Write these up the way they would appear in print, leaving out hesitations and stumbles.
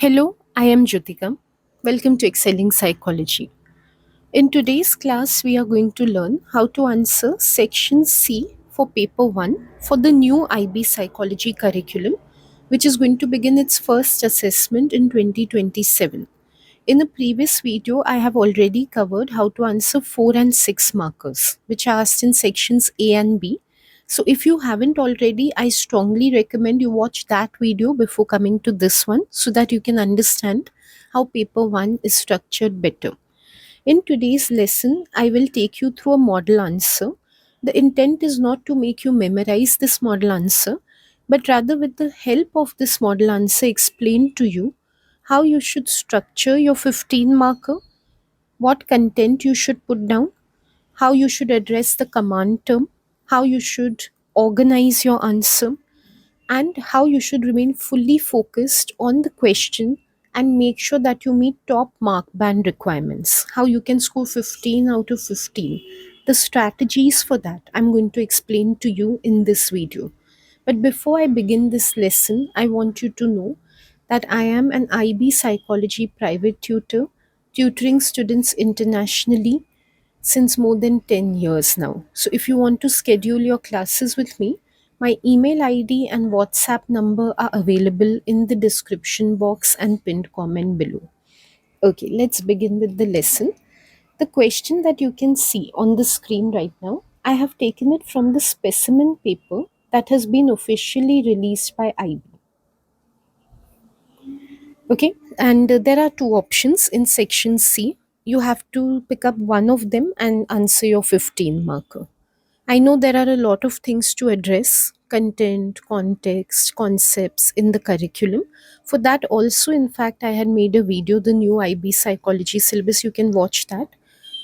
Hello, I am Jyotika. Welcome to Excelling Psychology. In today's class, we are going to learn how to answer Section C for Paper 1 for the new IB Psychology curriculum, which is going to begin its first assessment in 2027. In a previous video, I have already covered how to answer 4 and 6 markers, which are asked in sections A and B. So, if you haven't already, I strongly recommend you watch that video before coming to this one so that you can understand how paper 1 is structured better. In today's lesson, I will take you through a model answer. The intent is not to make you memorize this model answer, but rather, with the help of this model answer, explain to you how you should structure your 15 marker, what content you should put down, how you should address the command term, how you should organize your answer, and how you should remain fully focused on the question and make sure that you meet top mark band requirements. How you can score 15 out of 15. The strategies for that I'm going to explain to you in this video. But before I begin this lesson, I want you to know that I am an IB psychology private tutor, tutoring students internationally since more than 10 years now. So if you want to schedule your classes with me, my email ID and WhatsApp number are available in the description box and pinned comment below. Okay, let's begin with the lesson. The question that you can see on the screen right now, I have taken it from the specimen paper that has been officially released by IB. Okay, and there are two options in section C. You have to pick up one of them and answer your 15 marker. I know there are a lot of things to address content, context, concepts in the curriculum. For that, also, in fact, I had made a video, the new IB psychology syllabus. You can watch that.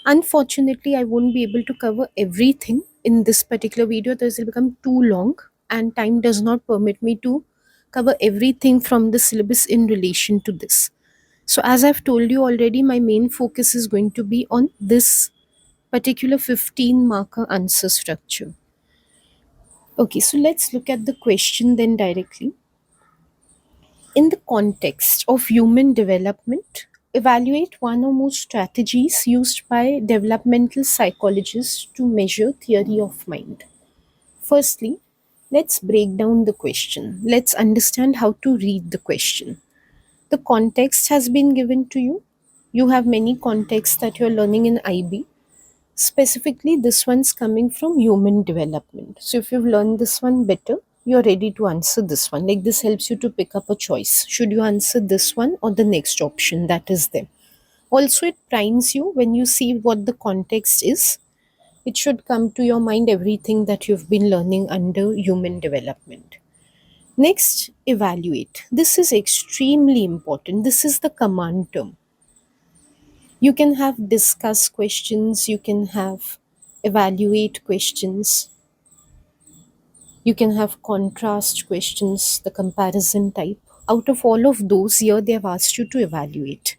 Unfortunately, I won't be able to cover everything in this particular video. This will become too long, and time does not permit me to cover everything from the syllabus in relation to this. So, as I've told you already, my main focus is going to be on this particular 15 marker answer structure. Okay, so let's look at the question then directly. In the context of human development, evaluate one or more strategies used by developmental psychologists to measure theory of mind. Firstly, let's break down the question. Let's understand how to read the question. The context has been given to you. You have many contexts that you're learning in IB. Specifically, this one's coming from human development. So, if you've learned this one better, you're ready to answer this one. Like, this helps you to pick up a choice. Should you answer this one or the next option that is there? Also, it primes you when you see what the context is. It should come to your mind everything that you've been learning under human development. Next, evaluate. This is extremely important. This is the command term. You can have discuss questions, you can have evaluate questions, you can have contrast questions, the comparison type. Out of all of those, here they have asked you to evaluate.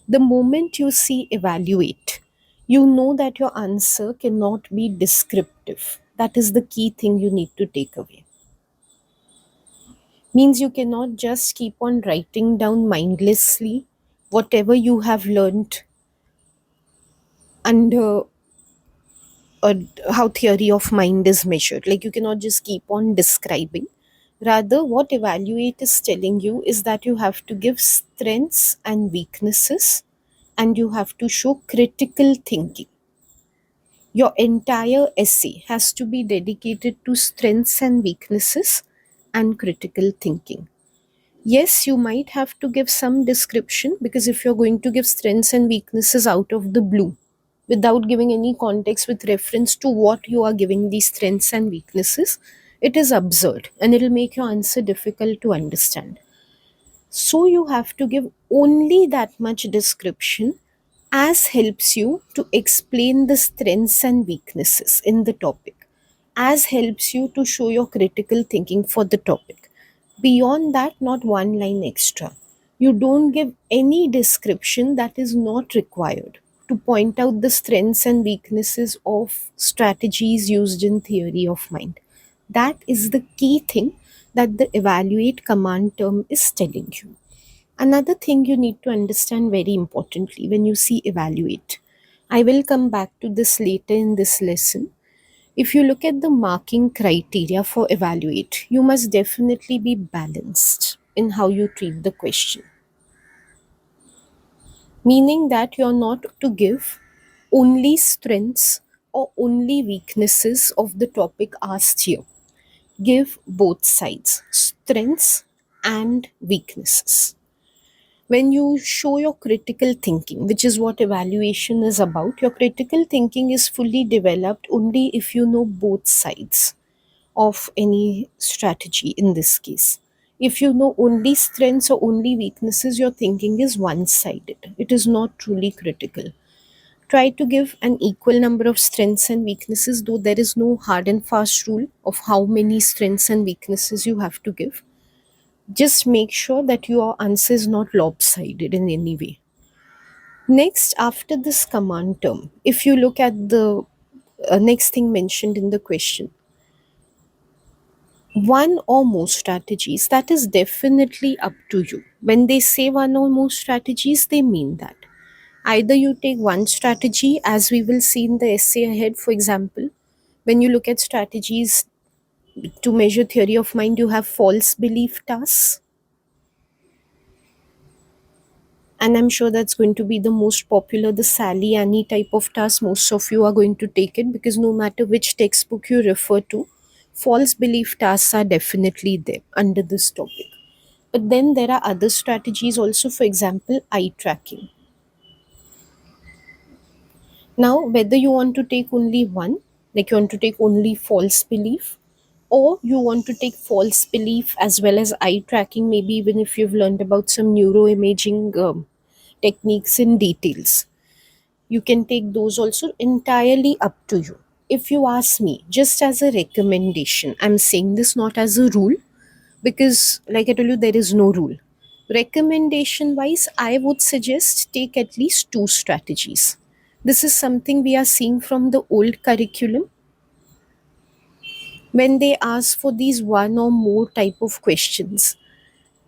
The moment you see evaluate, you know that your answer cannot be descriptive. That is the key thing you need to take away. Means you cannot just keep on writing down mindlessly whatever you have learned under how theory of mind is measured. Like, you cannot just keep on describing. Rather, what evaluate is telling you is that you have to give strengths and weaknesses, and you have to show critical thinking. Your entire essay has to be dedicated to strengths and weaknesses and critical thinking. Yes, you might have to give some description, because if you're going to give strengths and weaknesses out of the blue without giving any context with reference to what you are giving these strengths and weaknesses, it is absurd and it'll make your answer difficult to understand. So you have to give only that much description as helps you to explain the strengths and weaknesses in the topic, as helps you to show your critical thinking for the topic. Beyond that, not one line extra. You don't give any description that is not required to point out the strengths and weaknesses of strategies used in theory of mind. That is the key thing that the evaluate command term is telling you. Another thing you need to understand very importantly when you see evaluate. I will come back to this later in this lesson. If you look at the marking criteria for evaluate, you must definitely be balanced in how you treat the question. Meaning that you're not to give only strengths or only weaknesses of the topic asked here. Give both sides, strengths and weaknesses. When you show your critical thinking, which is what evaluation is about, your critical thinking is fully developed only if you know both sides of any strategy in this case. If you know only strengths or only weaknesses, your thinking is one sided. It is not truly critical. Try to give an equal number of strengths and weaknesses, though there is no hard and fast rule of how many strengths and weaknesses you have to give. Just make sure that your answer is not lopsided in any way. Next, after this command term, if you look at the next thing mentioned in the question, one or more strategies, that is definitely up to you. When they say one or more strategies, they mean that. Either you take one strategy, as we will see in the essay ahead, for example, when you look at strategies to measure theory of mind, you have false belief tasks. And I'm sure that's going to be the most popular, the Sally Annie type of task. Most of you are going to take it because no matter which textbook you refer to, false belief tasks are definitely there under this topic. But then there are other strategies also, for example, eye tracking. Now, whether you want to take only one, like you want to take only false belief, or you want to take false belief as well as eye tracking, maybe even if you've learned about some neuroimaging techniques in details, you can take those also, entirely up to you. If you ask me, just as a recommendation, I'm saying this not as a rule because, like I told you, there is no rule. Recommendation wise, I would suggest take at least two strategies. This is something we are seeing from the old curriculum. When they ask for these one or more type of questions,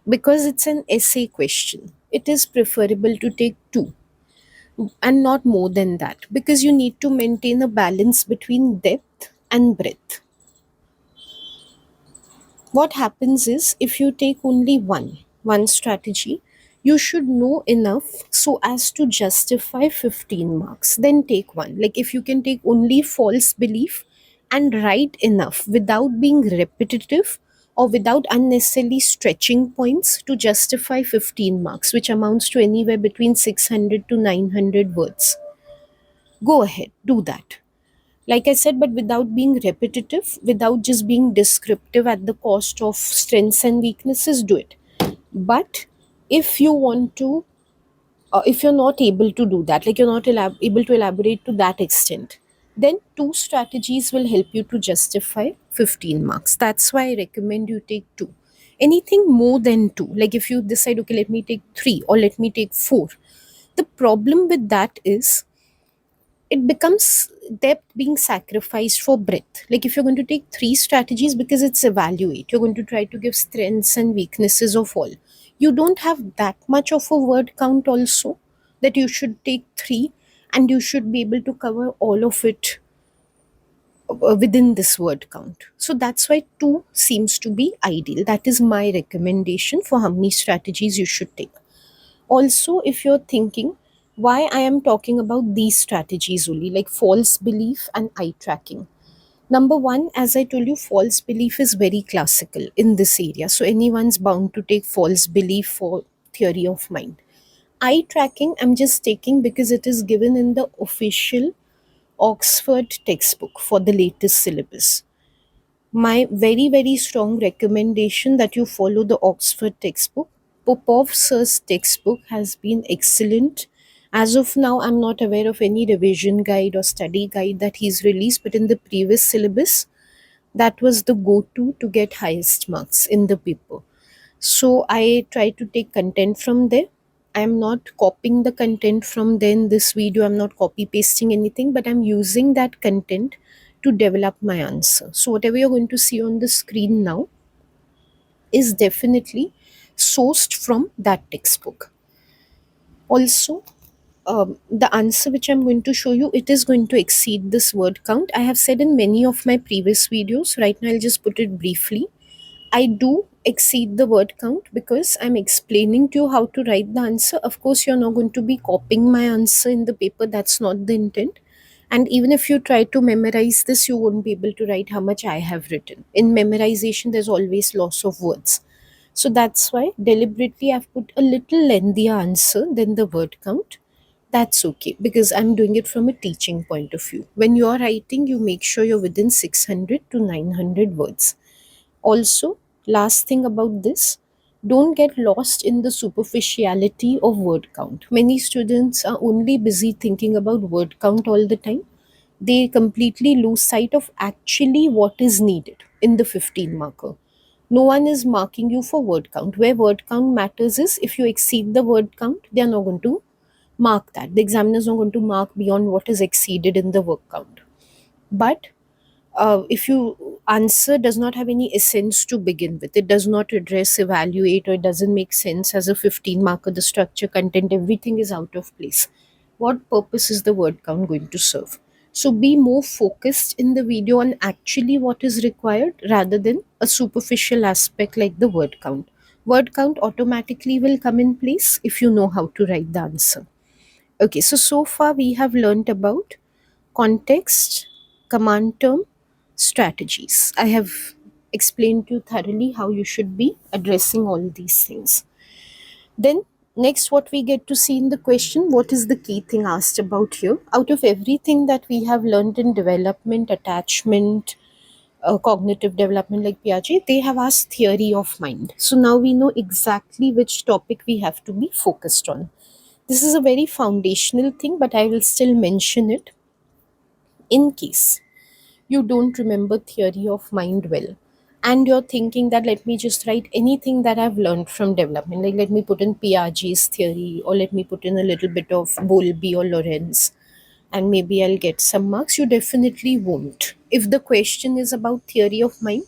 because it's an essay question, it is preferable to take two and not more than that, because you need to maintain a balance between depth and breadth. What happens is, if you take only one strategy, you should know enough so as to justify 15 marks. Then take one. Like if you can take only false belief and write enough without being repetitive or without unnecessarily stretching points to justify 15 marks, which amounts to anywhere between 600 to 900 words, go ahead, do that. Like I said, but without being repetitive, without just being descriptive at the cost of strengths and weaknesses, do it. But if you want to, if you're not able to do that, like you're not able to elaborate to that extent, then two strategies will help you to justify 15 marks. That's why I recommend you take two. Anything more than two, like if you decide, okay, let me take three or let me take four, the problem with that is it becomes depth being sacrificed for breadth. Like if you're going to take three strategies because it's evaluate, you're going to try to give strengths and weaknesses of all. You don't have that much of a word count also that you should take three and you should be able to cover all of it within this word count. So that's why two seems to be ideal. That is my recommendation for how many strategies you should take. Also, if you're thinking why I am talking about these strategies only, like false belief and eye tracking. Number one, as I told you, false belief is very classical in this area. So anyone's bound to take false belief for theory of mind. Eye tracking, I'm just taking because it is given in the official Oxford textbook for the latest syllabus. My very, very strong recommendation that you follow the Oxford textbook. Popov sir's textbook has been excellent. As of now, I'm not aware of any revision guide or study guide that he's released, but in the previous syllabus, that was the go-to get highest marks in the paper. So I try to take content from there. I'm not copying the content from there in this video. I'm not copy pasting anything, but I'm using that content to develop my answer. So whatever you're going to see on the screen now is definitely sourced from that textbook. Also, the answer which I'm going to show you, it is going to exceed this word count. I have said in many of my previous videos. Right now, I'll just put it briefly. I do exceed the word count because I'm explaining to you how to write the answer. Of course, you're not going to be copying my answer in the paper. That's not the intent. And even if you try to memorize this, you won't be able to write how much I have written. In memorization, there's always loss of words. So that's why deliberately I've put a little lengthier answer than the word count. That's okay because I'm doing it from a teaching point of view. When you're writing, you make sure you're within 600 to 900 words. Also, last thing about this, don't get lost in the superficiality of word count. Many students are only busy thinking about word count all the time. They completely lose sight of actually what is needed in the 15 marker. No one is marking you for word count. Where word count matters is if you exceed the word count, they are not going to mark that. The examiner is not going to mark beyond what is exceeded in the word count. But if you answer does not have any essence to begin with, it does not address, evaluate, or it doesn't make sense as a 15 marker, the structure, content, everything is out of place. What purpose is the word count going to serve? So be more focused in the video on actually what is required rather than a superficial aspect like the word count. Word count automatically will come in place if you know how to write the answer. Okay, so far we have learnt about context, command term, strategies. I have explained to you thoroughly how you should be addressing all these things. Then, next, what we get to see in the question, what is the key thing asked about here? Out of everything that we have learned in development, attachment, cognitive development like Piaget, they have asked theory of mind. So now we know exactly which topic we have to be focused on. This is a very foundational thing, but I will still mention it in case you don't remember theory of mind well and you're thinking that let me just write anything that I've learned from development, like let me put in Piaget's theory or let me put in a little bit of Bowlby or Lorenz and maybe I'll get some marks. You definitely won't. If the question is about theory of mind,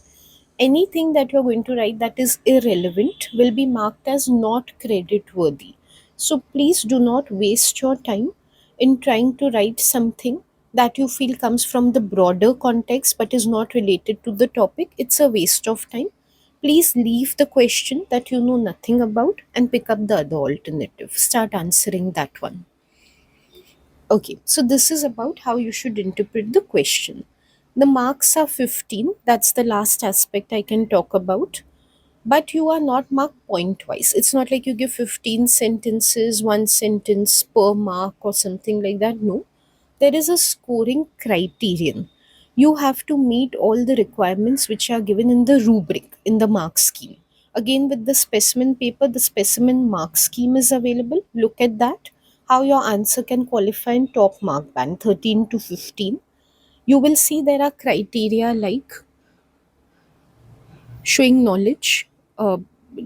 anything that you're going to write that is irrelevant will be marked as not credit worthy. So please do not waste your time in trying to write something that you feel comes from the broader context but is not related to the topic. It's a waste of time. Please leave the question that you know nothing about and pick up the other alternative. Start answering that one. Okay, so this is about how you should interpret the question. The marks are 15. That's the last aspect I can talk about. But you are not marked point wise. It's not like you give 15 sentences, one sentence per mark or something like that. No, there is a scoring criterion. You have to meet all the requirements which are given in the rubric, in the mark scheme. Again, with the specimen paper, the specimen mark scheme is available. Look at that. How your answer can qualify in top mark band 13 to 15. You will see there are criteria like showing knowledge,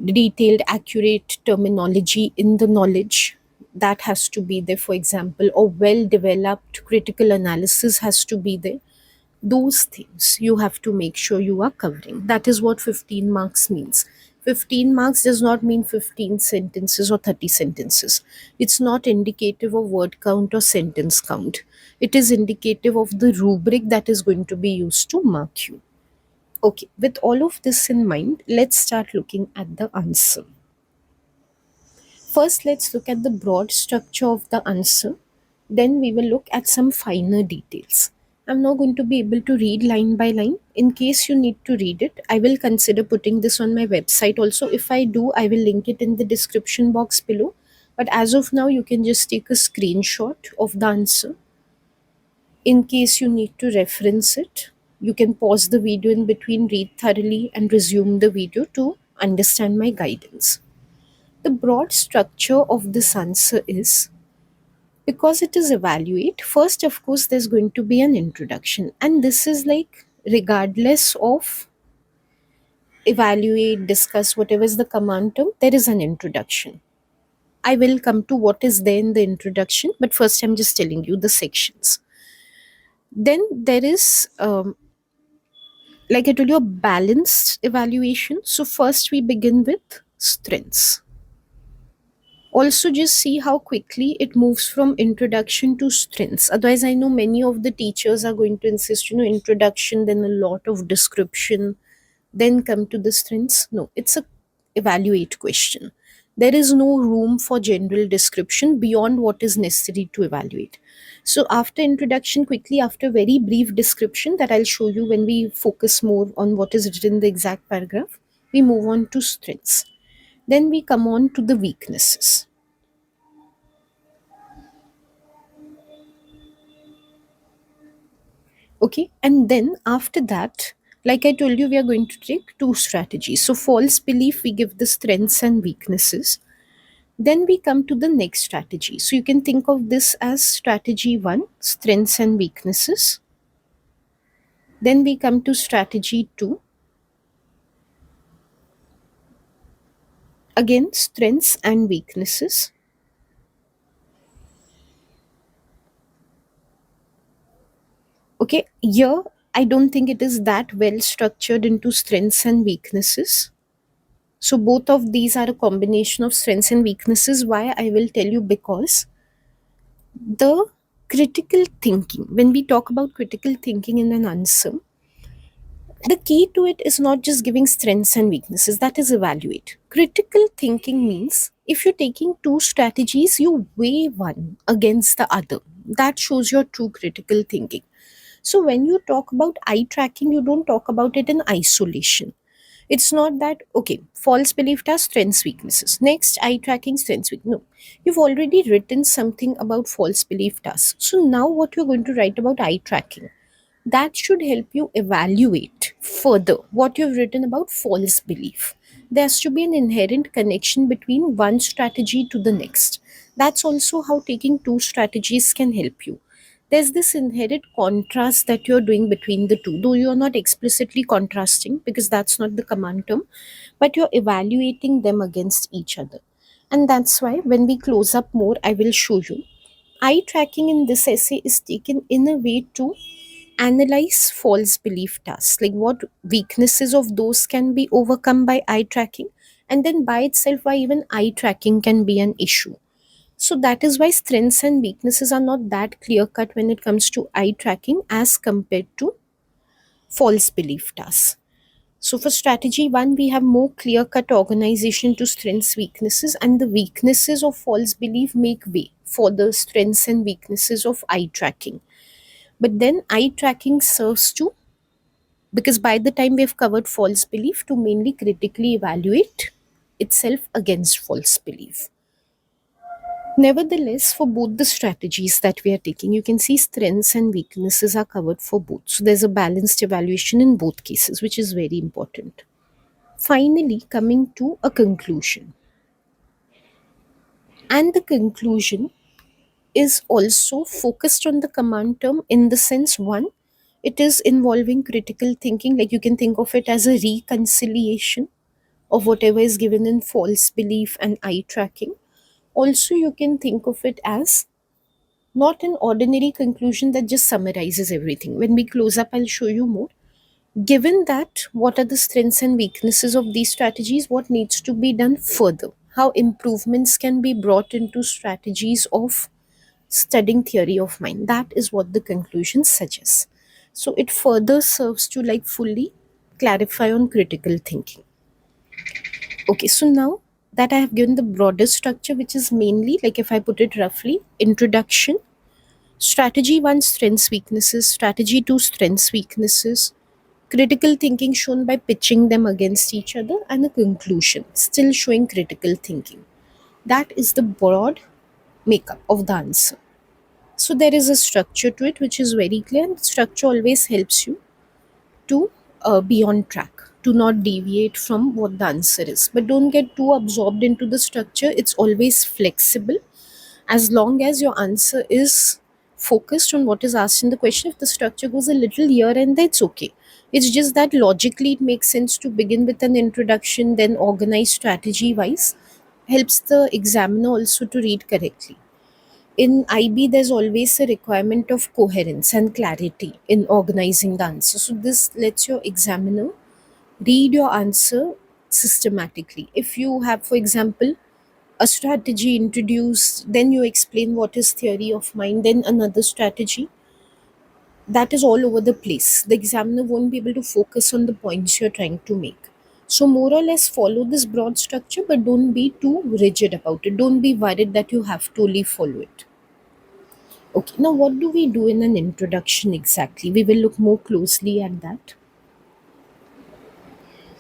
detailed, accurate terminology in the knowledge that has to be there, for example, or well developed critical analysis has to be there. Those things you have to make sure you are covering. That is what 15 marks means. 15 marks does not mean 15 sentences or 30 sentences. It's not indicative of word count or sentence count. It is indicative of the rubric that is going to be used to mark you. Okay, with all of this in mind, let's start looking at the answer. First, let's look at the broad structure of the answer. Then we will look at some finer details. I'm not going to be able to read line by line. In case you need to read it, I will consider putting this on my website also. If I do, I will link it in the description box below. But as of now, you can just take a screenshot of the answer. In case you need to reference it, you can pause the video in between, read thoroughly, and resume the video to understand my guidance. The broad structure of this answer is, because it is evaluate, first, of course, there's going to be an introduction, and this is like regardless of evaluate, discuss, whatever is the command term, there is an introduction. I will come to what is there in the introduction, but first, I'm just telling you the sections. Then there is like I told you, a balanced evaluation. So first we begin with strengths. Also, just see how quickly it moves from introduction to strengths. Otherwise, I know many of the teachers are going to insist, introduction, then a lot of description, then come to the strengths. No, it's a evaluate question. There is no room for general description beyond what is necessary to evaluate. So after introduction, quickly after very brief description that I'll show you when we focus more on what is written in the exact paragraph, we move on to strengths. Then we come on to the weaknesses. Okay, and then after that, like I told you, we are going to take two strategies. So false belief, we give the strengths and weaknesses. Then we come to the next strategy. So you can think of this as strategy 1, strengths and weaknesses. Then we come to strategy 2, again strengths and weaknesses. Okay, here I don't think it is that well structured into strengths and weaknesses. So both of these are a combination of strengths and weaknesses. Why? I will tell you, because the critical thinking, when we talk about critical thinking in an answer, the key to it is not just giving strengths and weaknesses, that is evaluate. Critical thinking means if you're taking two strategies, you weigh one against the other. That shows your true critical thinking. So when you talk about eye tracking, you don't talk about it in isolation. It's not that, okay, false belief task, strengths, weaknesses. Next, eye tracking, strengths, weakness. No. You've already written something about false belief tasks. So now what you're going to write about eye tracking, that should help you evaluate further what you've written about false belief. There has to be an inherent connection between one strategy to the next. That's also how taking two strategies can help you. There's this inherent contrast that you're doing between the two, though you're not explicitly contrasting because that's not the command term, but you're evaluating them against each other. And that's why when we close up more, I will show you. Eye tracking in this essay is taken in a way to analyze false belief tasks, like what weaknesses of those can be overcome by eye tracking, and then by itself, why even eye tracking can be an issue. So that is why strengths and weaknesses are not that clear cut when it comes to eye tracking as compared to false belief tasks. So for strategy 1, we have more clear cut organization to strengths, weaknesses, and the weaknesses of false belief make way for the strengths and weaknesses of eye tracking. But then eye tracking serves to, because by the time we have covered false belief, to mainly critically evaluate itself against false belief. Nevertheless, for both the strategies that we are taking, you can see strengths and weaknesses are covered for both. So there's a balanced evaluation in both cases, which is very important. Finally, coming to a conclusion. And the conclusion is also focused on the command term in the sense, one, it is involving critical thinking, like you can think of it as a reconciliation of whatever is given in false belief and eye tracking. Also, you can think of it as not an ordinary conclusion that just summarizes everything. When we close up, I'll show you more. Given that, what are the strengths and weaknesses of these strategies? What needs to be done further? How improvements can be brought into strategies of studying theory of mind? That is what the conclusion suggests. So it further serves to like fully clarify on critical thinking. Okay, so now that I have given the broader structure, which is mainly, like if I put it roughly, introduction, strategy 1, strengths, weaknesses, strategy 2, strengths, weaknesses, critical thinking shown by pitching them against each other, and a conclusion, still showing critical thinking. That is the broad makeup of the answer. So there is a structure to it which is very clear, and structure always helps you to be on track, to not deviate from what the answer is. But don't get too absorbed into the structure, it's always flexible. As long as your answer is focused on what is asked in the question, if the structure goes a little here and there, it's okay. It's just that logically it makes sense to begin with an introduction, then organize strategy wise, helps the examiner also to read correctly. In IB, there's always a requirement of coherence and clarity in organizing the answer. So this lets your examiner read your answer systematically. If you have, for example, a strategy introduced, then you explain what is theory of mind, then another strategy, that is all over the place. The examiner won't be able to focus on the points you're trying to make. So, more or less, follow this broad structure, but don't be too rigid about it. Don't be worried that you have to only follow it. Okay, now what do we do in an introduction exactly? We will look more closely at that.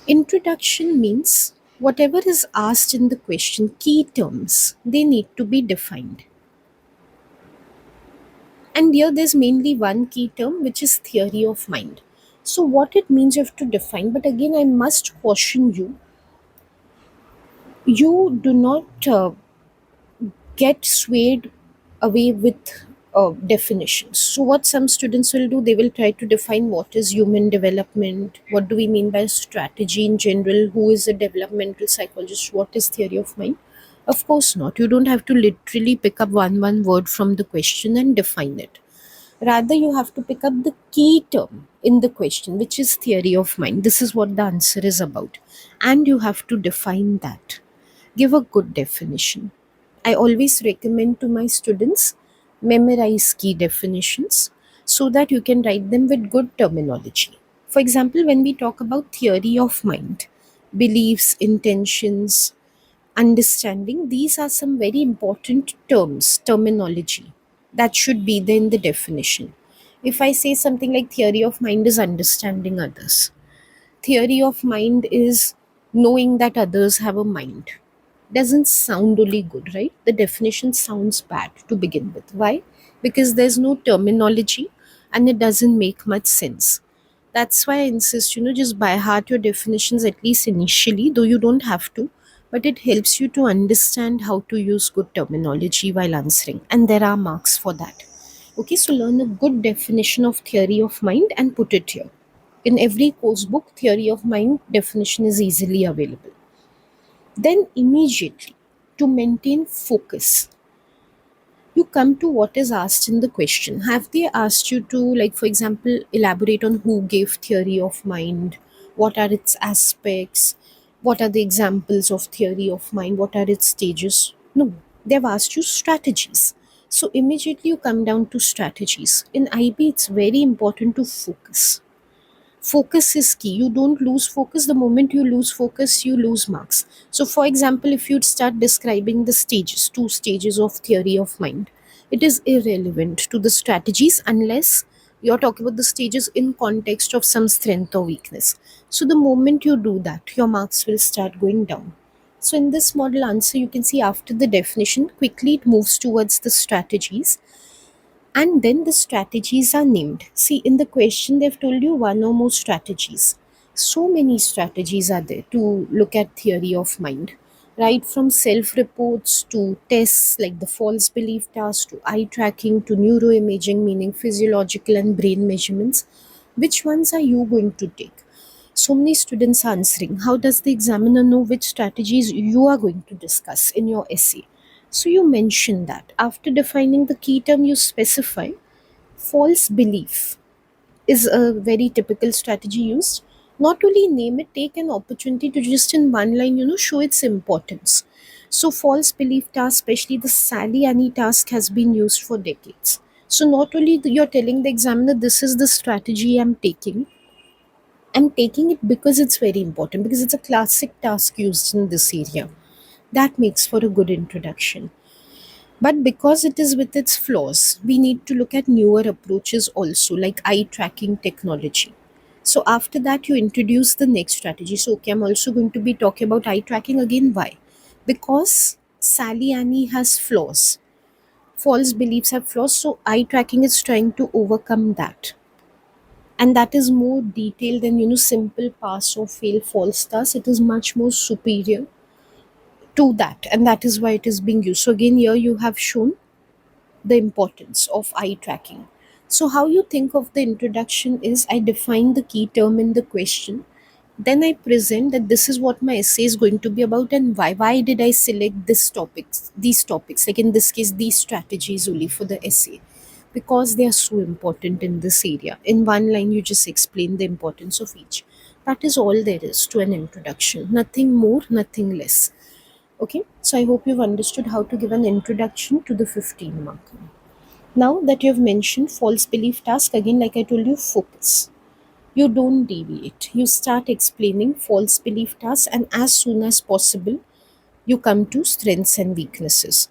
Introduction means whatever is asked in the question, key terms, they need to be defined. And here there's mainly one key term, which is theory of mind. So, what it means you have to define, but again, I must caution you, you do not get swayed away with definitions. So, what some students will do, they will try to define what is human development, what do we mean by strategy in general, who is a developmental psychologist, what is theory of mind. Of course not. You don't have to literally pick up one word from the question and define it. Rather, you have to pick up the key term in the question, which is theory of mind. This is what the answer is about. And you have to define that. Give a good definition. I always recommend to my students memorize key definitions so that you can write them with good terminology. For example, when we talk about theory of mind, beliefs, intentions, understanding, these are some very important terms, terminology that should be there in the definition. If I say something like theory of mind is understanding others, theory of mind is knowing that others have a mind, doesn't sound really good, right? The definition sounds bad to begin with. Why? Because there's no terminology and it doesn't make much sense. That's why I insist, just by heart your definitions at least initially, though you don't have to, but it helps you to understand how to use good terminology while answering. And there are marks for that. Okay, so learn a good definition of theory of mind and put it here. In every course book, theory of mind definition is easily available. Then immediately, to maintain focus, you come to what is asked in the question. Have they asked you to, like, for example, elaborate on who gave theory of mind, what are its aspects, what are the examples of theory of mind, what are its stages? No, they've asked you strategies. So immediately you come down to strategies. In IB, it's very important to focus. Focus is key. You don't lose focus. The moment you lose focus, you lose marks. So, for example, if you'd start describing the stages, two stages of theory of mind, it is irrelevant to the strategies unless you're talking about the stages in context of some strength or weakness. So, the moment you do that, your marks will start going down. So, in this model answer, you can see after the definition, quickly it moves towards the strategies, and then the strategies are named. See, in the question, they've told you one or more strategies. So many strategies are there to look at theory of mind, right? From self reports to tests like the false belief task to eye tracking to neuroimaging, meaning physiological and brain measurements. Which ones are you going to take? So many students are answering. How does the examiner know which strategies you are going to discuss in your essay? So you mention that. After defining the key term, you specify false belief is a very typical strategy used. Not only name it, take an opportunity to just in one line, show its importance. So false belief task, especially the Sally Annie task, has been used for decades. So not only you're telling the examiner this is the strategy I'm taking it because it's very important, because it's a classic task used in this area. That makes for a good introduction. But because it is with its flaws, we need to look at newer approaches also, like eye tracking technology. So after that, you introduce the next strategy. So, okay, I'm also going to be talking about eye tracking again. Why? Because Sally Annie has flaws. False beliefs have flaws. So eye tracking is trying to overcome that. And that is more detailed than simple pass or fail false stars. It is much more superior to that, and that is why it is being used. So again, here you have shown the importance of eye tracking. So, how you think of the introduction is I define the key term in the question, then I present that this is what my essay is going to be about and why. Why did I select these topics, like in this case, these strategies only for the essay? Because they are so important in this area. In one line, you just explain the importance of each. That is all there is to an introduction. Nothing more, nothing less. Okay, so I hope you've understood how to give an introduction to the 15 marker. Now that you've mentioned false belief task, again, like I told you, focus. You don't deviate. You start explaining false belief tasks, and as soon as possible, you come to strengths and weaknesses.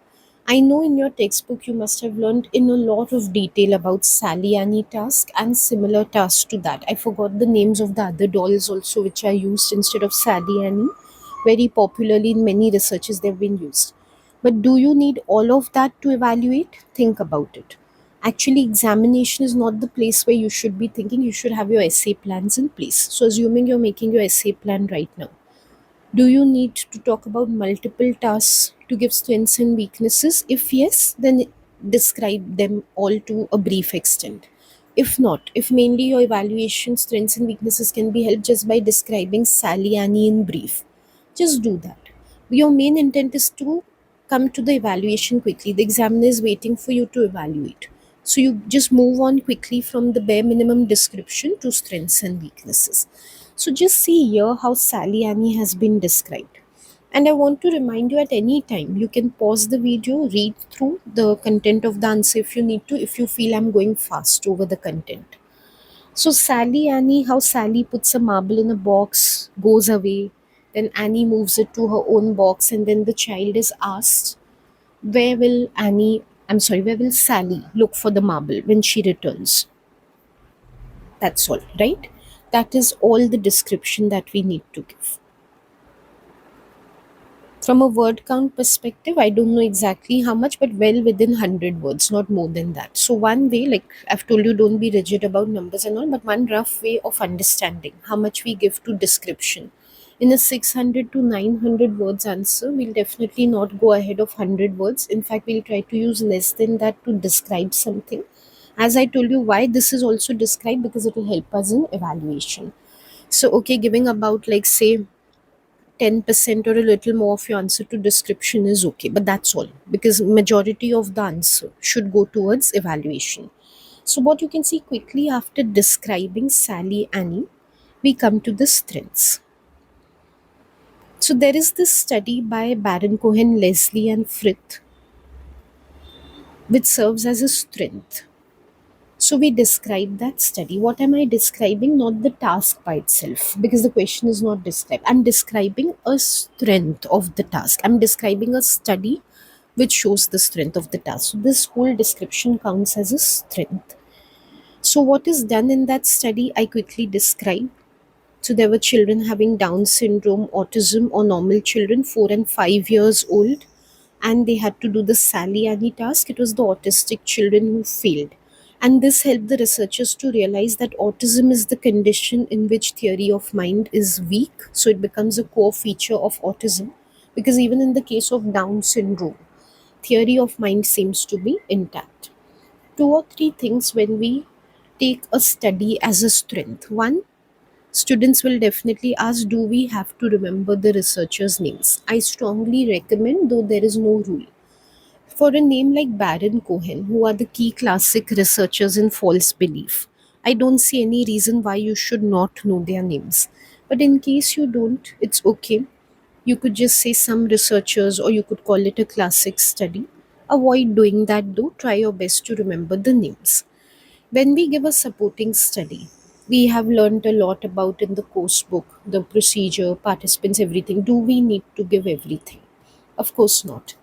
I know in your textbook you must have learned in a lot of detail about Sally Annie task and similar tasks to that. I forgot the names of the other dolls also which are used instead of Sally Annie. Very popularly in many researches they've been used. But do you need all of that to evaluate? Think about it. Actually, examination is not the place where you should be thinking. You should have your essay plans in place. So, assuming you're making your essay plan right now, do you need to talk about multiple tasks to give strengths and weaknesses? If yes, then describe them all to a brief extent. If not, if mainly your evaluation strengths and weaknesses can be helped just by describing Sally Annie in brief, just do that. Your main intent is to come to the evaluation quickly. The examiner is waiting for you to evaluate. So you just move on quickly from the bare minimum description to strengths and weaknesses. So just see here how Sally Annie has been described. And I want to remind you at any time, you can pause the video, read through the content of the answer if you need to, if you feel I'm going fast over the content. So Sally Annie, how Sally puts a marble in a box, goes away, then Annie moves it to her own box, and then the child is asked, where will Sally look for the marble when she returns? That's all, right? That is all the description that we need to give. From a word count perspective, I don't know exactly how much, but well within 100 words, not more than that. So, one way, like I've told you, don't be rigid about numbers and all, but one rough way of understanding how much we give to description. In a 600 to 900 words answer, we'll definitely not go ahead of 100 words. In fact, we'll try to use less than that to describe something. As I told you, why this is also described, because it will help us in evaluation. So, okay, giving about like say 10% or a little more of your answer to description is okay, but that's all, because majority of the answer should go towards evaluation. So what you can see quickly after describing Sally Annie, we come to the strengths. So there is this study by Baron Cohen, Leslie and Frith, which serves as a strength. So we describe that study. What am I describing? Not the task by itself, because the question is not described. I'm describing a strength of the task. I'm describing a study which shows the strength of the task. So this whole description counts as a strength. So what is done in that study, I quickly describe. So there were children having Down syndrome, autism, or normal children, 4 and 5 years old, and they had to do the Sally Annie task. It was the autistic children who failed. And this helped the researchers to realize that autism is the condition in which theory of mind is weak. So it becomes a core feature of autism, because even in the case of Down syndrome, theory of mind seems to be intact. Two or three things when we take a study as a strength. One, students will definitely ask, do we have to remember the researchers' names? I strongly recommend, though there is no rule. For a name like Baron Cohen, who are the key classic researchers in false belief, I don't see any reason why you should not know their names. But in case you don't, it's okay. You could just say some researchers, or you could call it a classic study. Avoid doing that though, try your best to remember the names. When we give a supporting study, we have learned a lot about in the course book, the procedure, participants, everything. Do we need to give everything? Of course not.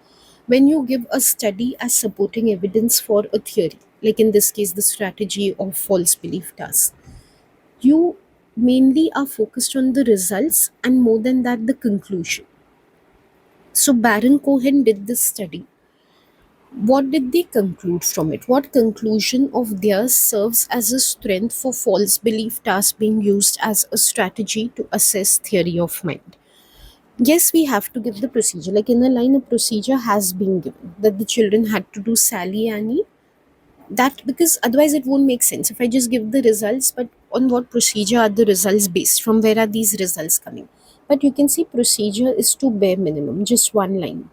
When you give a study as supporting evidence for a theory, like in this case, the strategy of false belief task, you mainly are focused on the results and more than that, the conclusion. So Baron Cohen did this study. What did they conclude from it? What conclusion of theirs serves as a strength for false belief task being used as a strategy to assess theory of mind? Yes, we have to give the procedure. Like in a line, a procedure has been given that the children had to do Sally Annie. That, because otherwise it won't make sense if I just give the results, but on what procedure are the results based? From where are these results coming? But you can see procedure is to bare minimum, just one line.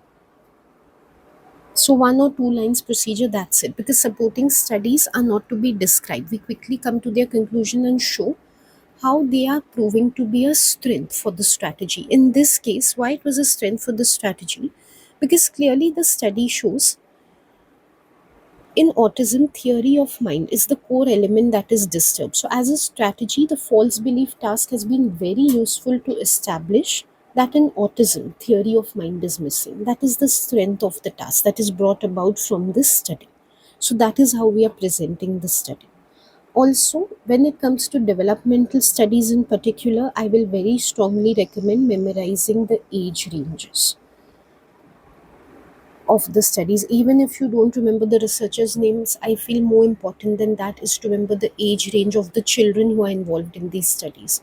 So one or two lines procedure, that's it. Because supporting studies are not to be described. We quickly come to their conclusion and show how they are proving to be a strength for the strategy. In this case, why it was a strength for the strategy? Because clearly the study shows in autism, theory of mind is the core element that is disturbed. So, as a strategy, the false belief task has been very useful to establish that in autism, theory of mind is missing. That is the strength of the task that is brought about from this study. So, that is how we are presenting the study. Also, when it comes to developmental studies in particular, I will very strongly recommend memorizing the age ranges of the studies. Even if you don't remember the researchers' names, I feel more important than that is to remember the age range of the children who are involved in these studies.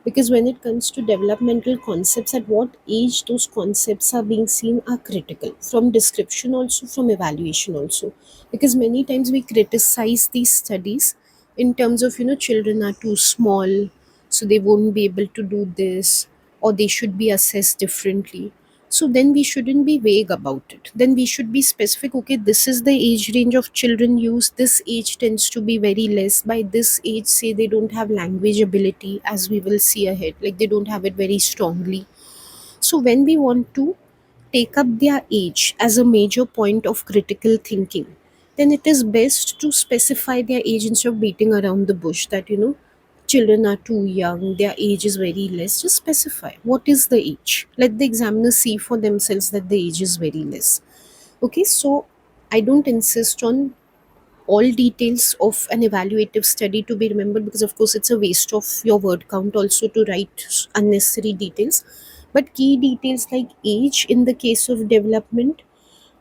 Because when it comes to developmental concepts, at what age those concepts are being seen are critical, from description also, from evaluation also. Because many times we criticize these studies in terms of, children are too small, so they won't be able to do this, or they should be assessed differently. So then we shouldn't be vague about it. Then we should be specific. Okay, this is the age range of children used. This age tends to be very less. By this age, say they don't have language ability, as we will see ahead, like they don't have it very strongly. So when we want to take up their age as a major point of critical thinking, then it is best to specify their age instead of beating around the bush that, children are too young, their age is very less. Just specify what is the age. Let the examiner see for themselves that the age is very less. Okay, so I don't insist on all details of an evaluative study to be remembered, because of course it's a waste of your word count also to write unnecessary details. But key details like age in the case of development,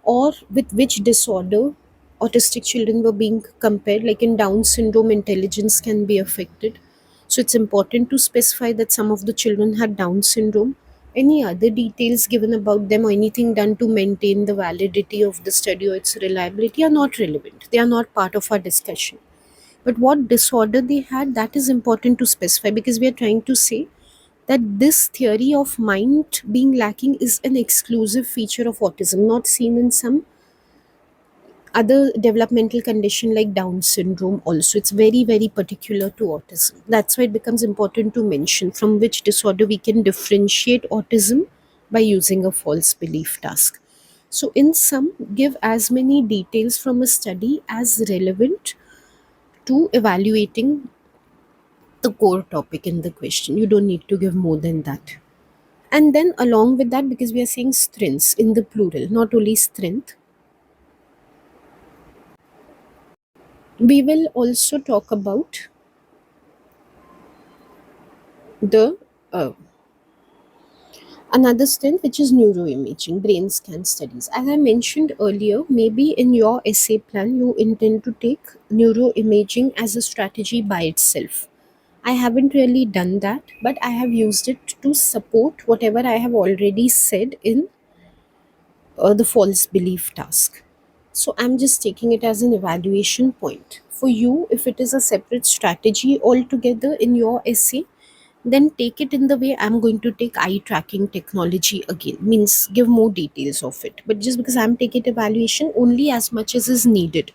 or with which disorder autistic children were being compared, like in Down syndrome intelligence can be affected, so it's important to specify that some of the children had Down syndrome. Any other details given about them or anything done to maintain the validity of the study or its reliability are not relevant. They are not part of our discussion. But what disorder they had, that is important to specify, because we are trying to say that this theory of mind being lacking is an exclusive feature of autism, not seen in some other developmental condition like Down syndrome also. It's very, very particular to autism. That's why it becomes important to mention from which disorder we can differentiate autism by using a false belief task. So in sum, give as many details from a study as relevant to evaluating the core topic in the question. You don't need to give more than that. And then along with that, because we are saying strengths in the plural, not only strength, we will also talk about the uh, another strength, which is neuroimaging, brain scan studies. As I mentioned earlier, maybe in your essay plan you intend to take neuroimaging as a strategy by itself. I haven't really done that, but I have used it to support whatever I have already said in the false belief task. So I'm just taking it as an evaluation point. For you, if it is a separate strategy altogether in your essay, then take it in the way I'm going to take eye tracking technology again. Means give more details of it. But just because I'm taking evaluation only as much as is needed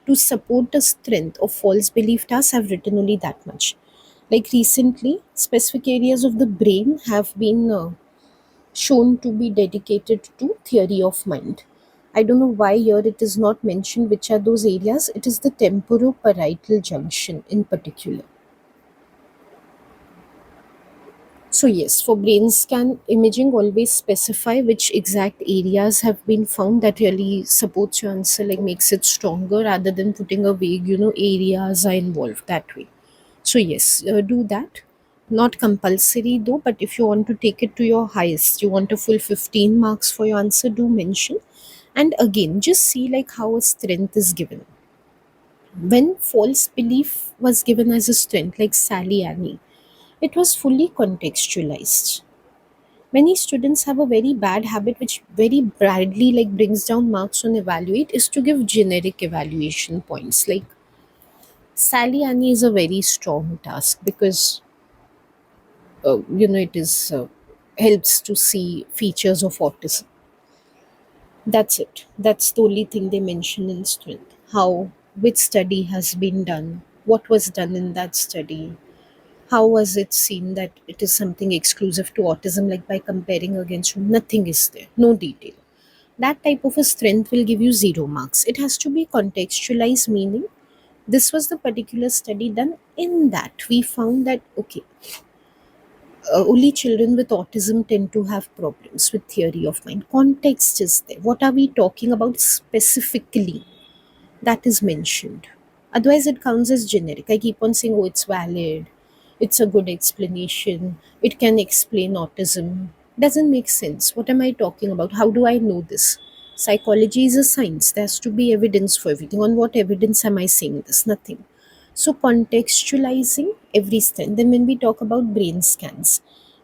to support the strength of false belief tasks, I've written only that much. Like recently, specific areas of the brain have been shown to be dedicated to theory of mind. I don't know why here it is not mentioned which are those areas. It is the temporoparietal junction in particular. So yes, for brain scan imaging, always specify which exact areas have been found. That really supports your answer, like makes it stronger rather than putting a vague, areas are involved that way. So yes, do that. Not compulsory though, but if you want to take it to your highest, you want a full 15 marks for your answer, do mention. And again, just see like how a strength is given. When false belief was given as a strength, like Sally Annie, it was fully contextualized. Many students have a very bad habit which very badly like brings down marks on evaluate, is to give generic evaluation points. Like Sally Annie is a very strong task because it is helps to see features of autism. That's it. That's the only thing they mention in strength. How, which study has been done, what was done in that study, How was it seen that it is something exclusive to autism, like by comparing against whom? Nothing is there, no detail. That type of a strength will give you 0 marks. It has to be contextualized, meaning this was the particular study done. In that we found that okay, only children with autism tend to have problems with theory of mind. Context is there. What are we talking about specifically? That is mentioned. Otherwise, it counts as generic. I keep on saying, oh, it's valid, it's a good explanation, it can explain autism. Doesn't make sense. What am I talking about? How do I know this? Psychology is a science. There has to be evidence for everything. On what evidence am I saying this? Nothing. So, contextualizing every step. Then, when we talk about brain scans,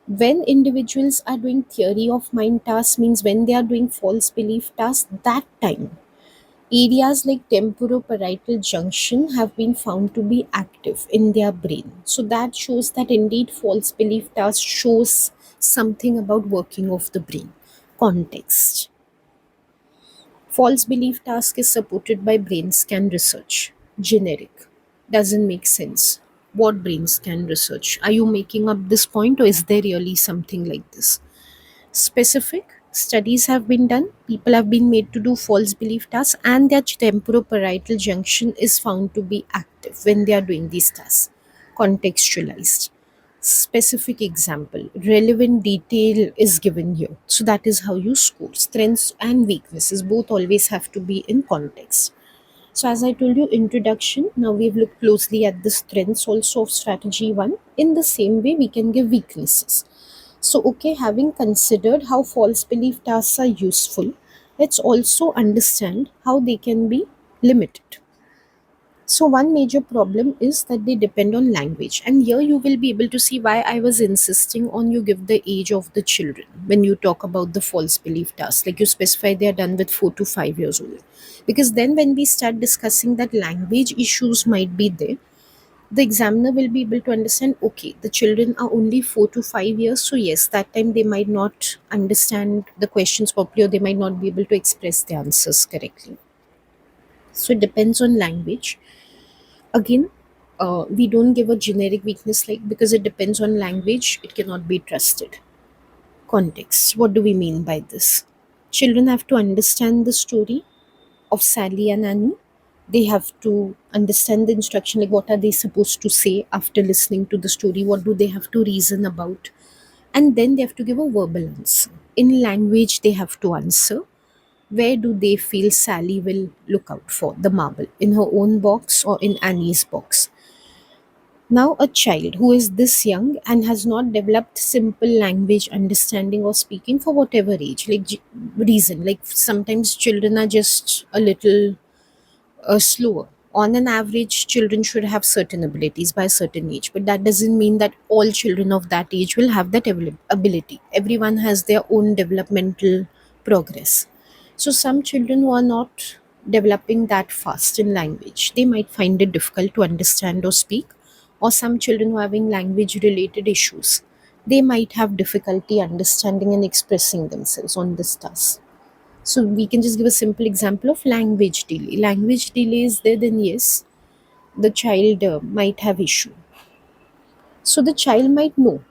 when individuals are doing theory of mind tasks, means when they are doing false belief tasks, that time areas like temporoparietal junction have been found to be active in their brain. So that shows that indeed false belief task shows something about working of the brain. Context. False belief task is supported by brain scan research. Generic. Doesn't make sense. What brain scan research? Are you making up this point or is there really something like this? Specific studies have been done. People have been made to do false belief tasks, and their temporoparietal junction is found to be active when they are doing these tasks. Contextualized. Specific example, relevant detail is given here. So that is how you score. Strengths and weaknesses both always have to be in context. So as I told you, introduction. Now we've looked closely at the strengths also of strategy one. In the same way, we can give weaknesses. So, okay, having considered how false belief tasks are useful, let's also understand how they can be limited. So, one major problem is that they depend on language. And here you will be able to see why I was insisting on you give the age of the children when you talk about the false belief tasks. Like you specify they are done with 4 to 5 years old. Because then when we start discussing that language issues might be there, the examiner will be able to understand okay, the children are only 4 to 5 years, so yes, that time they might not understand the questions properly or they might not be able to express the answers correctly. So it depends on language. Again, we don't give a generic weakness like because it depends on language, it cannot be trusted. Context. What do we mean by this? Children have to understand the story of Sally and Annie. They have to understand the instruction, like what are they supposed to say after listening to the story, what do they have to reason about, and then they have to give a verbal answer. In language, they have to answer where do they feel Sally will look out for the marble, in her own box or in Annie's box. Now, a child who is this young and has not developed simple language understanding or speaking for whatever age, like reason, like sometimes children are just a little slower. On an average, children should have certain abilities by a certain age, but that doesn't mean that all children of that age will have that ability. Everyone has their own developmental progress. So, some children who are not developing that fast in language, they might find it difficult to understand or speak, or some children who are having language related issues, they might have difficulty understanding and expressing themselves on this task. So we can just give a simple example of language delay. Language delay is there, then yes, the child might have issue. So the child might know,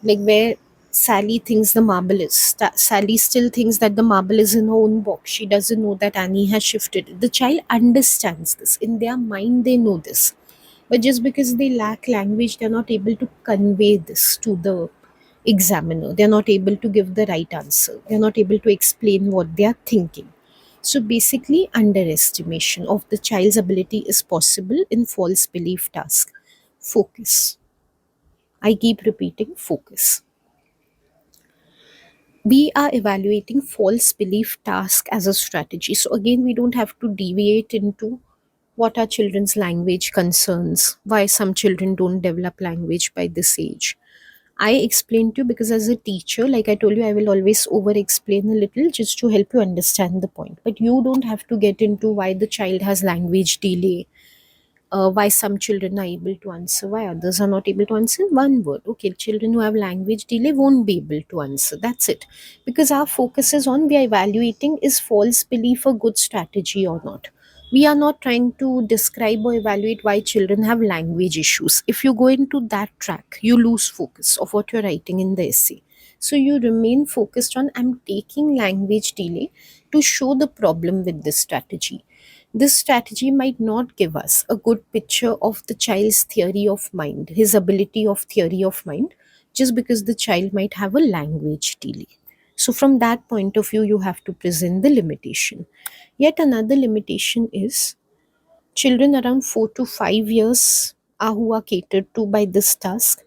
like where Sally thinks the marble is. Sally still thinks that the marble is in her own box. She doesn't know that Annie has shifted it. The child understands this. In their mind, they know this. But just because they lack language, they're not able to convey this to the examiner. They're not able to give the right answer. They're not able to explain what they are thinking. So basically, underestimation of the child's ability is possible in false belief task. Focus. I keep repeating focus. We are evaluating false belief task as a strategy. So again, we don't have to deviate into what are children's language concerns, why some children don't develop language by this age. I explained to you because as a teacher, like I told you, I will always over explain a little just to help you understand the point. But you don't have to get into why the child has language delay, why some children are able to answer, why others are not able to answer in one word. Okay, children who have language delay won't be able to answer. That's it. Because our focus is on we are evaluating is false belief a good strategy or not. We are not trying to describe or evaluate why children have language issues. If you go into that track, you lose focus of what you're writing in the essay. So you remain focused on, I'm taking language delay to show the problem with this strategy. This strategy might not give us a good picture of the child's theory of mind, his ability of theory of mind, just because the child might have a language delay. So, from that point of view, you have to present the limitation. Yet another limitation is children around 4 to 5 years are who are catered to by this task,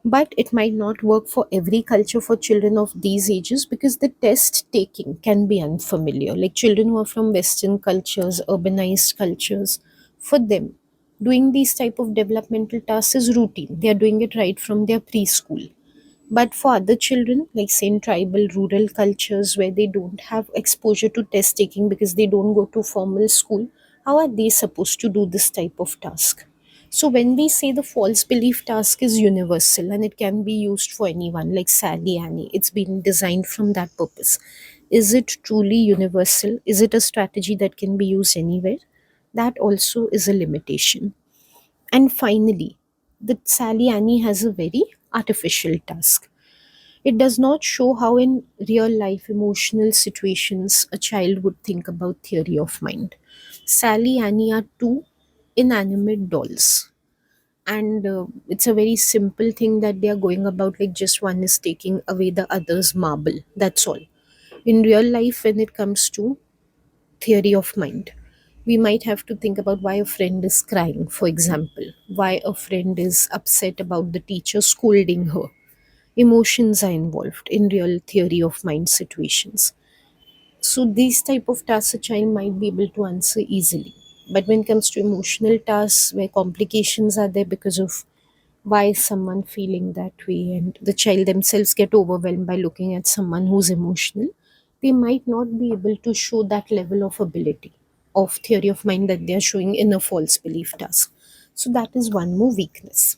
but it might not work for every culture for children of these ages because the test taking can be unfamiliar. Like children who are from Western cultures, urbanized cultures, for them, doing these type of developmental tasks is routine. They are doing it right from their preschool. But for other children, like say in tribal, rural cultures where they don't have exposure to test taking because they don't go to formal school, how are they supposed to do this type of task? So when we say the false belief task is universal and it can be used for anyone, like Sally Annie, it's been designed from that purpose. Is it truly universal? Is it a strategy that can be used anywhere? That also is a limitation. And finally, the Sally Annie has a very artificial task. It does not show how, in real life emotional situations, a child would think about theory of mind. Sally Annie are two inanimate dolls, and it's a very simple thing that they are going about, like just one is taking away the other's marble. That's all. In real life, when it comes to theory of mind, we might have to think about why a friend is crying, for example, why a friend is upset about the teacher scolding her. Emotions are involved in real theory of mind situations. So these type of tasks a child might be able to answer easily. But when it comes to emotional tasks where complications are there because of why is someone feeling that way, and the child themselves get overwhelmed by looking at someone who's emotional, they might not be able to show that level of ability of theory of mind that they are showing in a false belief task. So that is one more weakness.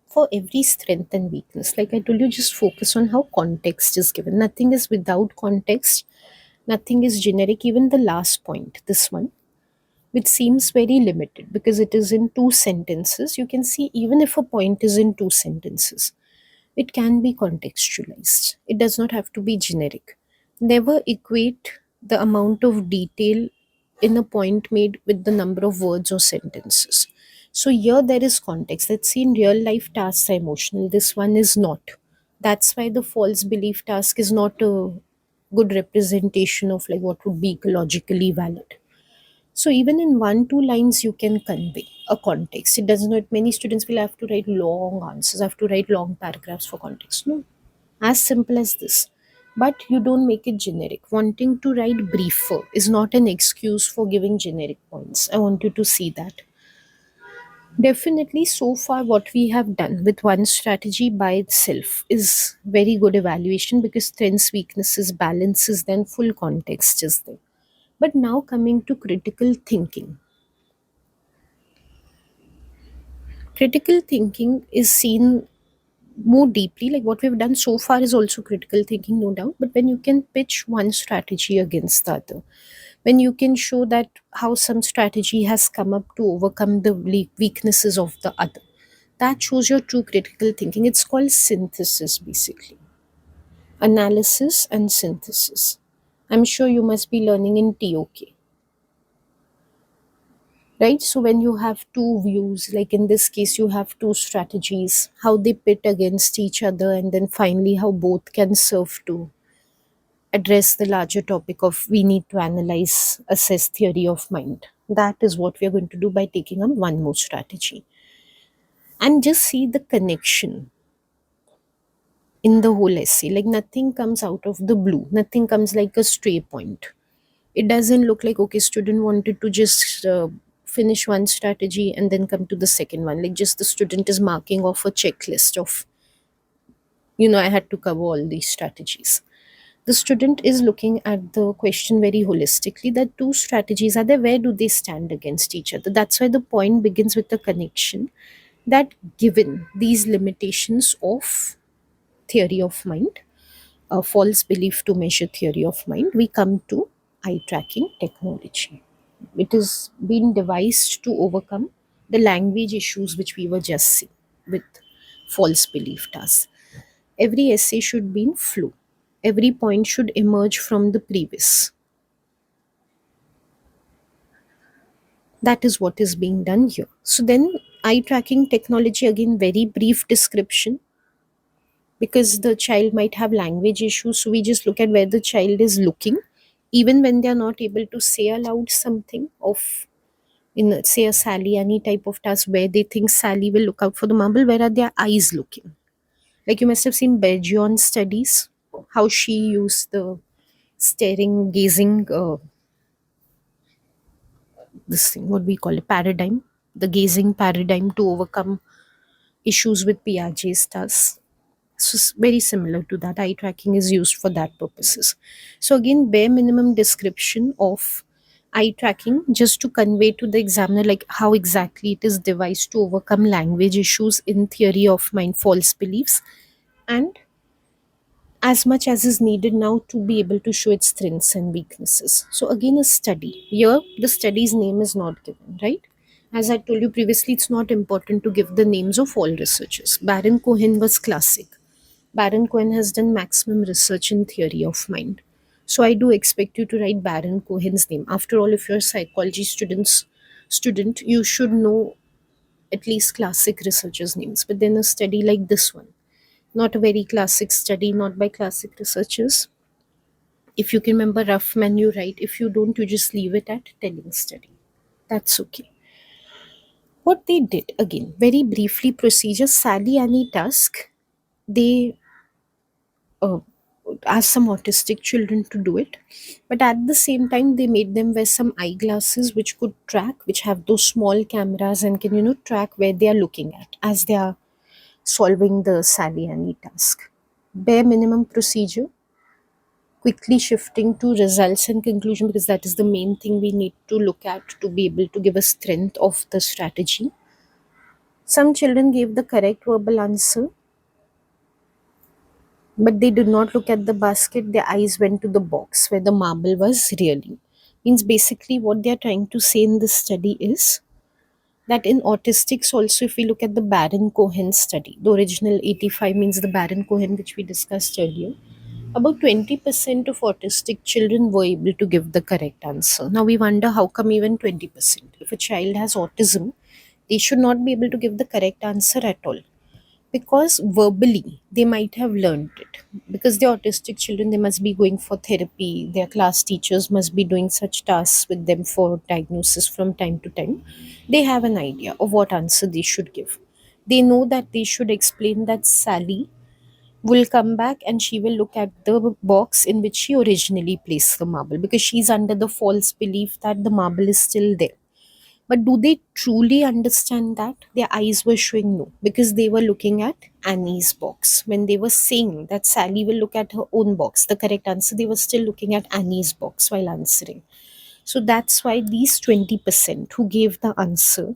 For every strength and weakness, like I told you, just focus on how context is given. Nothing is without context, nothing is generic. Even the last point, this one, which seems very limited because it is in two sentences, you can see even if a point is in two sentences, it can be contextualized. It does not have to be generic. Never equate the amount of detail in a point made with the number of words or sentences. So here there is context. Let's see, in real life tasks are emotional. This one is not. That's why the false belief task is not a good representation of like what would be ecologically valid. So even in one, two lines, you can convey a context. It does not, many students will have to write long answers, have to write long paragraphs for context. No, as simple as this. But you don't make it generic. Wanting to write briefer is not an excuse for giving generic points. I want you to see that. Definitely, so far, what we have done with one strategy by itself is very good evaluation because strengths, weaknesses, balances, then full context is there. But now coming to critical thinking. Critical thinking is seen more deeply, like what we've done so far is also critical thinking, no doubt, but when you can pitch one strategy against the other, when you can show that how some strategy has come up to overcome the weaknesses of the other, that shows your true critical thinking. It's called synthesis, basically, analysis and synthesis. I'm sure you must be learning in TOK, right? So when you have two views, like in this case you have two strategies, how they pit against each other, and then finally how both can serve to address the larger topic of we need to analyze, assess theory of mind. That is what we are going to do by taking on one more strategy, and just see the connection in the whole essay. Like nothing comes out of the blue, nothing comes like a stray point. It doesn't look like, okay, student wanted to just finish one strategy and then come to the second one, like just the student is marking off a checklist of, I had to cover all these strategies. The student is looking at the question very holistically, that two strategies are there, where do they stand against each other. That's why the point begins with the connection, that given these limitations of theory of mind, a false belief to measure theory of mind, we come to eye tracking technology. It is been devised to overcome the language issues which we were just seeing with false belief tasks. Every essay should be in flow. Every point should emerge from the previous. That is what is being done here. So then eye tracking technology, again very brief description, because the child might have language issues, so we just look at where the child is looking, even when they are not able to say aloud something of, in say a Sally any type of task where they think Sally will look out for the marble, where are their eyes looking? Like you must have seen Bergeron studies, how she used the staring, gazing, this thing, what we call a paradigm, the gazing paradigm to overcome issues with Piaget's task. So very similar to that, eye tracking is used for that purposes. So again, bare minimum description of eye tracking just to convey to the examiner like how exactly it is devised to overcome language issues in theory of mind false beliefs, and as much as is needed now to be able to show its strengths and weaknesses. So again, a study. Here, the study's name is not given, right? As I told you previously, it's not important to give the names of all researchers. Baron Cohen was classic. Baron Cohen has done maximum research in theory of mind. So I do expect you to write Baron Cohen's name. After all, if you're a psychology student, you should know at least classic researchers' names. But then a study like this one, not a very classic study, not by classic researchers. If you can remember Ruffman, you write. If you don't, you just leave it at telling study. That's okay. What they did, again, very briefly, procedure Sally Annie Tusk, they uh, asked some autistic children to do it, but at the same time they made them wear some eyeglasses which could track, which have those small cameras and can track where they are looking at as they are solving the Sally Annie task. Bare minimum procedure, quickly shifting to results and conclusion, because that is the main thing we need to look at to be able to give a strength of the strategy. Some children gave the correct verbal answer, but they did not look at the basket. Their eyes went to the box where the marble was really. Means basically what they are trying to say in this study is that in autistics also, if we look at the Baron Cohen study, the original 85 means the Baron Cohen which we discussed earlier, about 20% of autistic children were able to give the correct answer. Now we wonder how come even 20%. If a child has autism, they should not be able to give the correct answer at all, because verbally they might have learned it, because the autistic children, they must be going for therapy, their class teachers must be doing such tasks with them for diagnosis from time to time. They have an idea of what answer they should give. They know that they should explain that Sally will come back and she will look at the box in which she originally placed the marble, because she's under the false belief that the marble is still there. But do they truly understand that? Their eyes were showing no, because they were looking at Annie's box. When they were saying that Sally will look at her own box, the correct answer, they were still looking at Annie's box while answering. So that's why these 20% who gave the answer,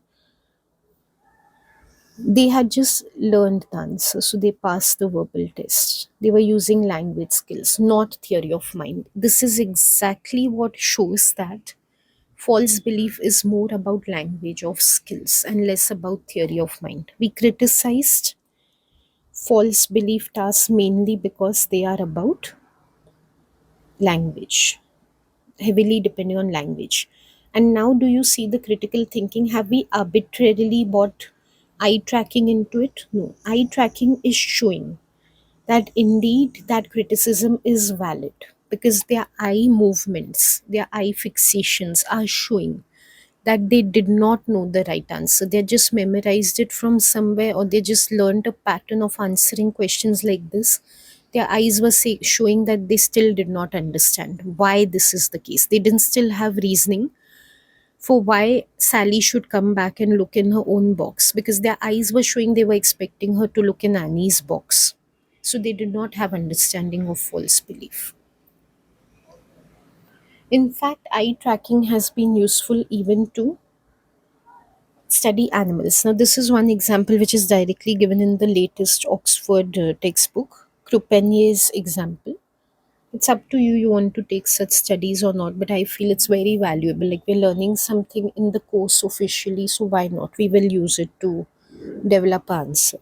they had just learned the answer. So they passed the verbal test. They were using language skills, not theory of mind. This is exactly what shows that false belief is more about language of skills and less about theory of mind. We criticized false belief tasks mainly because they are about language, heavily depending on language. And now, do you see the critical thinking? Have we arbitrarily brought eye tracking into it? No. Eye tracking is showing that indeed that criticism is valid, because their eye movements, their eye fixations are showing that they did not know the right answer. They just memorized it from somewhere, or they just learned a pattern of answering questions like this. Their eyes were showing that they still did not understand why this is the case. They didn't still have reasoning for why Sally should come back and look in her own box, because their eyes were showing they were expecting her to look in Annie's box. So they did not have understanding of false belief. In fact, eye tracking has been useful even to study animals. Now, this is one example which is directly given in the latest Oxford textbook, Croupenier's example. It's up to you want to take such studies or not, but I feel it's very valuable. Like, we're learning something in the course officially, so why not? We will use it to develop answer.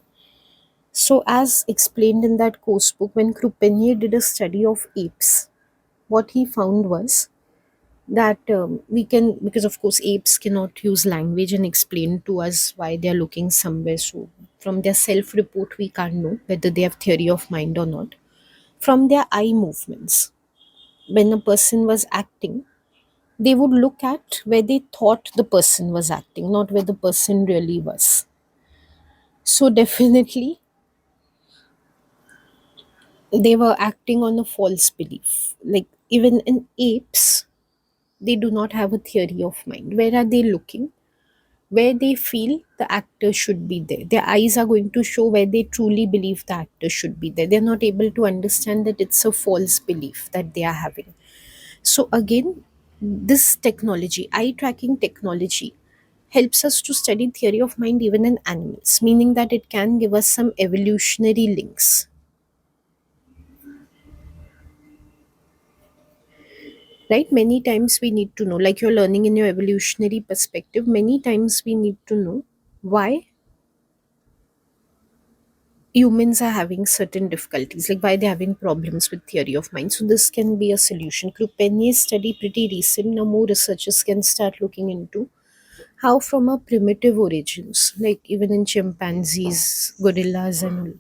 So, as explained in that course book, when Krupenier did a study of apes, what he found was that we can, because of course apes cannot use language and explain to us why they are looking somewhere. So, from their self report, we can't know whether they have theory of mind or not. From their eye movements, when a person was acting, they would look at where they thought the person was acting, not where the person really was. So, definitely, they were acting on a false belief. Like, even in apes, they do not have a theory of mind. Where are they looking? Where they feel the actor should be there. Their eyes are going to show where they truly believe the actor should be there. They're not able to understand that it's a false belief that they are having. So, again, this technology, eye tracking technology, helps us to study theory of mind even in animals, meaning that it can give us some evolutionary links. Right? Many times we need to know, like you're learning in your evolutionary perspective, many times we need to know why humans are having certain difficulties, like why they're having problems with theory of mind. So this can be a solution. Krupenia's study, pretty recent, now more researchers can start looking into how from our primitive origins, like even in chimpanzees, gorillas and all,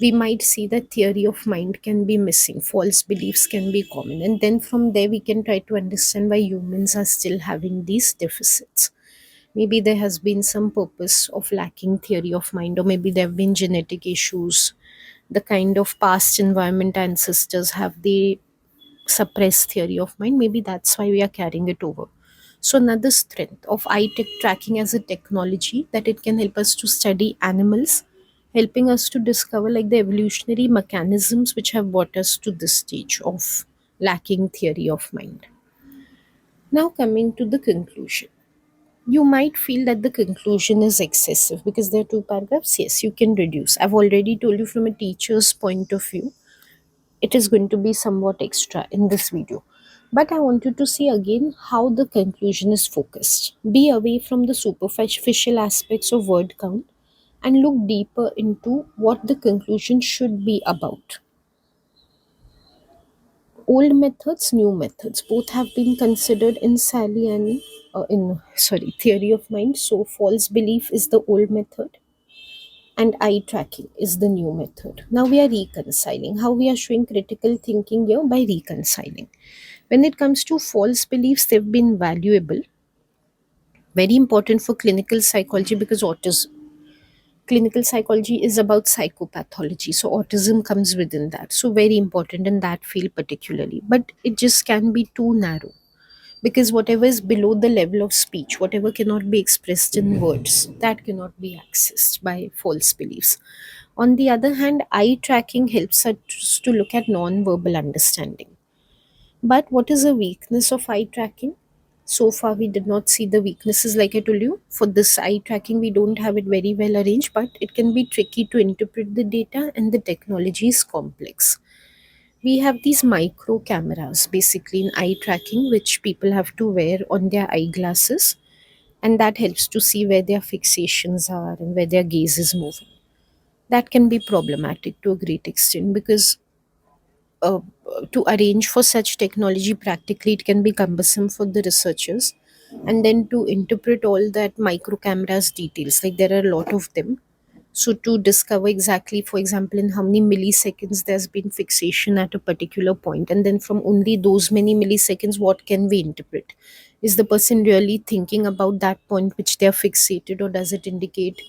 we might see that theory of mind can be missing, false beliefs can be common, and then from there we can try to understand why humans are still having these deficits. Maybe there has been some purpose of lacking theory of mind, or maybe there have been genetic issues, the kind of past environment ancestors have, they suppress theory of mind, maybe that's why we are carrying it over. So another strength of eye tech tracking as a technology, that it can help us to study animals, helping us to discover like the evolutionary mechanisms which have brought us to this stage of lacking theory of mind. Now, coming to the conclusion, you might feel that the conclusion is excessive because there are two paragraphs. Yes, you can reduce. I've already told you from a teacher's point of view, it is going to be somewhat extra in this video. But I want you to see again how the conclusion is focused. Be away from the superficial aspects of word count and look deeper into what the conclusion should be about. Old methods, new methods, both have been considered in Saliani, theory of mind. So, false belief is the old method, and eye tracking is the new method. Now we are reconciling. How we are showing critical thinking here? By reconciling. When it comes to false beliefs, they've been valuable, very important for clinical psychology because autism. Clinical psychology is about psychopathology, so autism comes within that. So, very important in that field, particularly. But it just can be too narrow because whatever is below the level of speech, whatever cannot be expressed in words, that cannot be accessed by false beliefs. On the other hand, eye tracking helps us to look at non-verbal understanding. But what is the weakness of eye tracking? So far, we did not see the weaknesses, like I told you. For this eye tracking, we don't have it very well arranged, but it can be tricky to interpret the data, and the technology is complex. We have these micro cameras basically in eye tracking, which people have to wear on their eyeglasses, and that helps to see where their fixations are and where their gaze is moving. That can be problematic to a great extent because uh, to arrange for such technology practically it can be cumbersome for the researchers, and then to interpret all that micro cameras details, like there are a lot of them. So to discover exactly, for example, in how many milliseconds there's been fixation at a particular point, and then from only those many milliseconds, what can we interpret? Is the person really thinking about that point which they're fixated, or does it indicate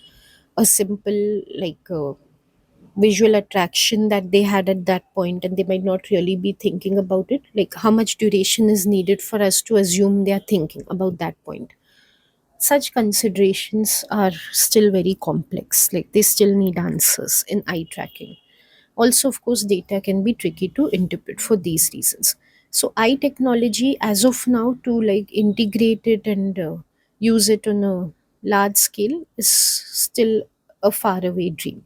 a simple visual attraction that they had at that point, and they might not really be thinking about it? Like, how much duration is needed for us to assume they are thinking about that point? Such considerations are still very complex, like they still need answers in eye tracking. Also, of course, data can be tricky to interpret for these reasons. So eye technology as of now, to like integrate it and use it on a large scale, is still a faraway dream.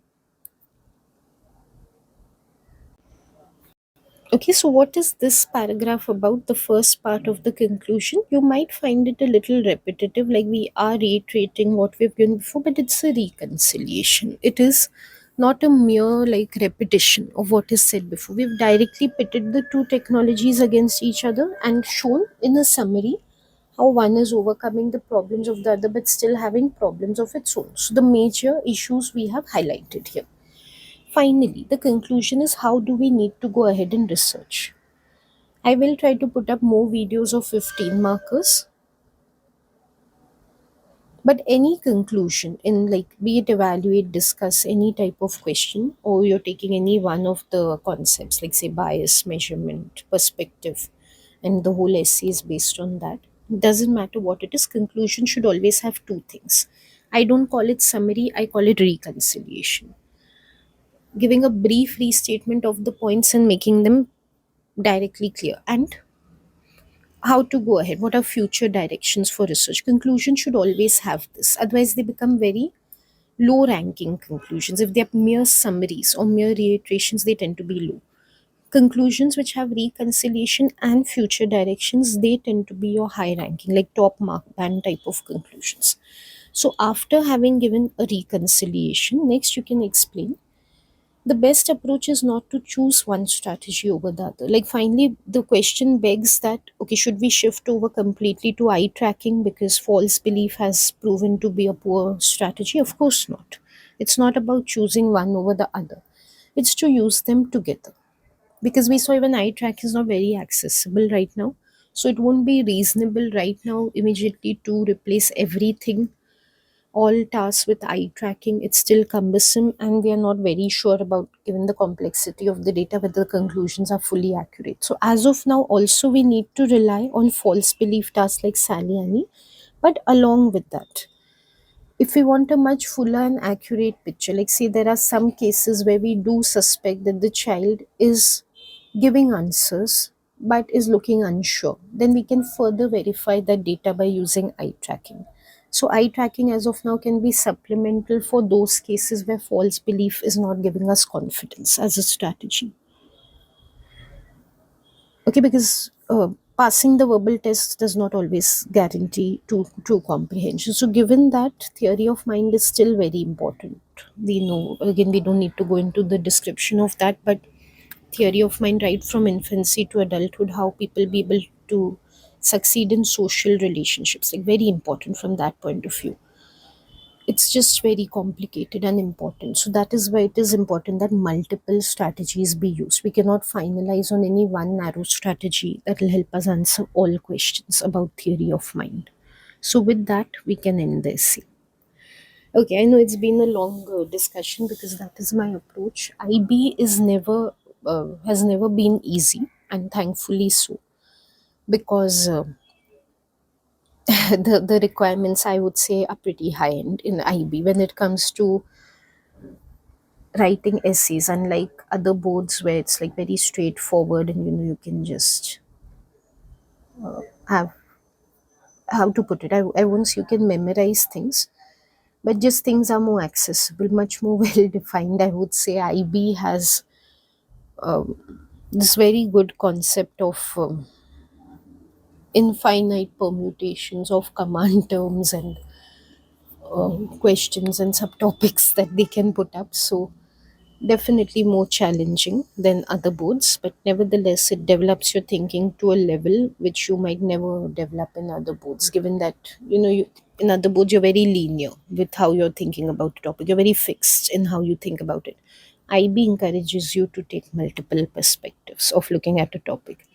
Okay, so what is this paragraph about? The first part of the conclusion. You might find it a little repetitive, like we are reiterating what we've done before, but it's a reconciliation. It is not a mere like repetition of what is said before. We've directly pitted the two technologies against each other and shown in a summary how one is overcoming the problems of the other but still having problems of its own. So, the major issues we have highlighted here. Finally, the conclusion is how do we need to go ahead and research? I will try to put up more videos of 15 markers, but any conclusion in like be it evaluate, discuss any type of question, or you're taking any one of the concepts like say bias, measurement, perspective, and the whole essay is based on that. Doesn't matter what it is, conclusion should always have two things. I don't call it summary, I call it reconciliation. Giving a brief restatement of the points and making them directly clear. And how to go ahead, what are future directions for research. Conclusion should always have this, otherwise they become very low ranking conclusions. If they are mere summaries or mere reiterations, they tend to be low. Conclusions which have reconciliation and future directions, they tend to be your high ranking, like top mark band type of conclusions. So after having given a reconciliation, next you can explain the best approach is not to choose one strategy over the other. Like, finally, the question begs that, okay, should we shift over completely to eye tracking because false belief has proven to be a poor strategy? Of course not. It's not about choosing one over the other, it's to use them together. Because we saw even eye track is not very accessible right now. So, it won't be reasonable right now immediately to replace everything, all tasks with eye tracking. It's still cumbersome, and we are not very sure about, given the complexity of the data, whether the conclusions are fully accurate. So, as of now, also we need to rely on false belief tasks like Saliani. But along with that, if we want a much fuller and accurate picture, like say there are some cases where we do suspect that the child is giving answers but is looking unsure, then we can further verify that data by using eye tracking. So, eye tracking as of now can be supplemental for those cases where false belief is not giving us confidence as a strategy. Okay, because passing the verbal test does not always guarantee true comprehension. So, given that, theory of mind is still very important. We know, again, we don't need to go into the description of that, but theory of mind right from infancy to adulthood, how people be able to succeed in social relationships, like very important from that point of view. It's just very complicated and important. So that is why it is important that multiple strategies be used. We cannot finalize on any one narrow strategy that will help us answer all questions about theory of mind. So with that, we can end this. Okay, I know it's been a long discussion because that is my approach. IB is never has never been easy, and thankfully so, because the requirements, I would say, are pretty high end in IB when it comes to writing essays, unlike other boards where it's like very straightforward and you can just have, how to put it, I won't say you can memorize things, but just things are more accessible, much more well defined. I would say IB has this very good concept of infinite permutations of command terms and questions and subtopics that they can put up. So definitely more challenging than other boards, but nevertheless, it develops your thinking to a level which you might never develop in other boards, given that, in other boards, you're very linear with how you're thinking about the topic. You're very fixed in how you think about it. IB encourages you to take multiple perspectives of looking at a topic.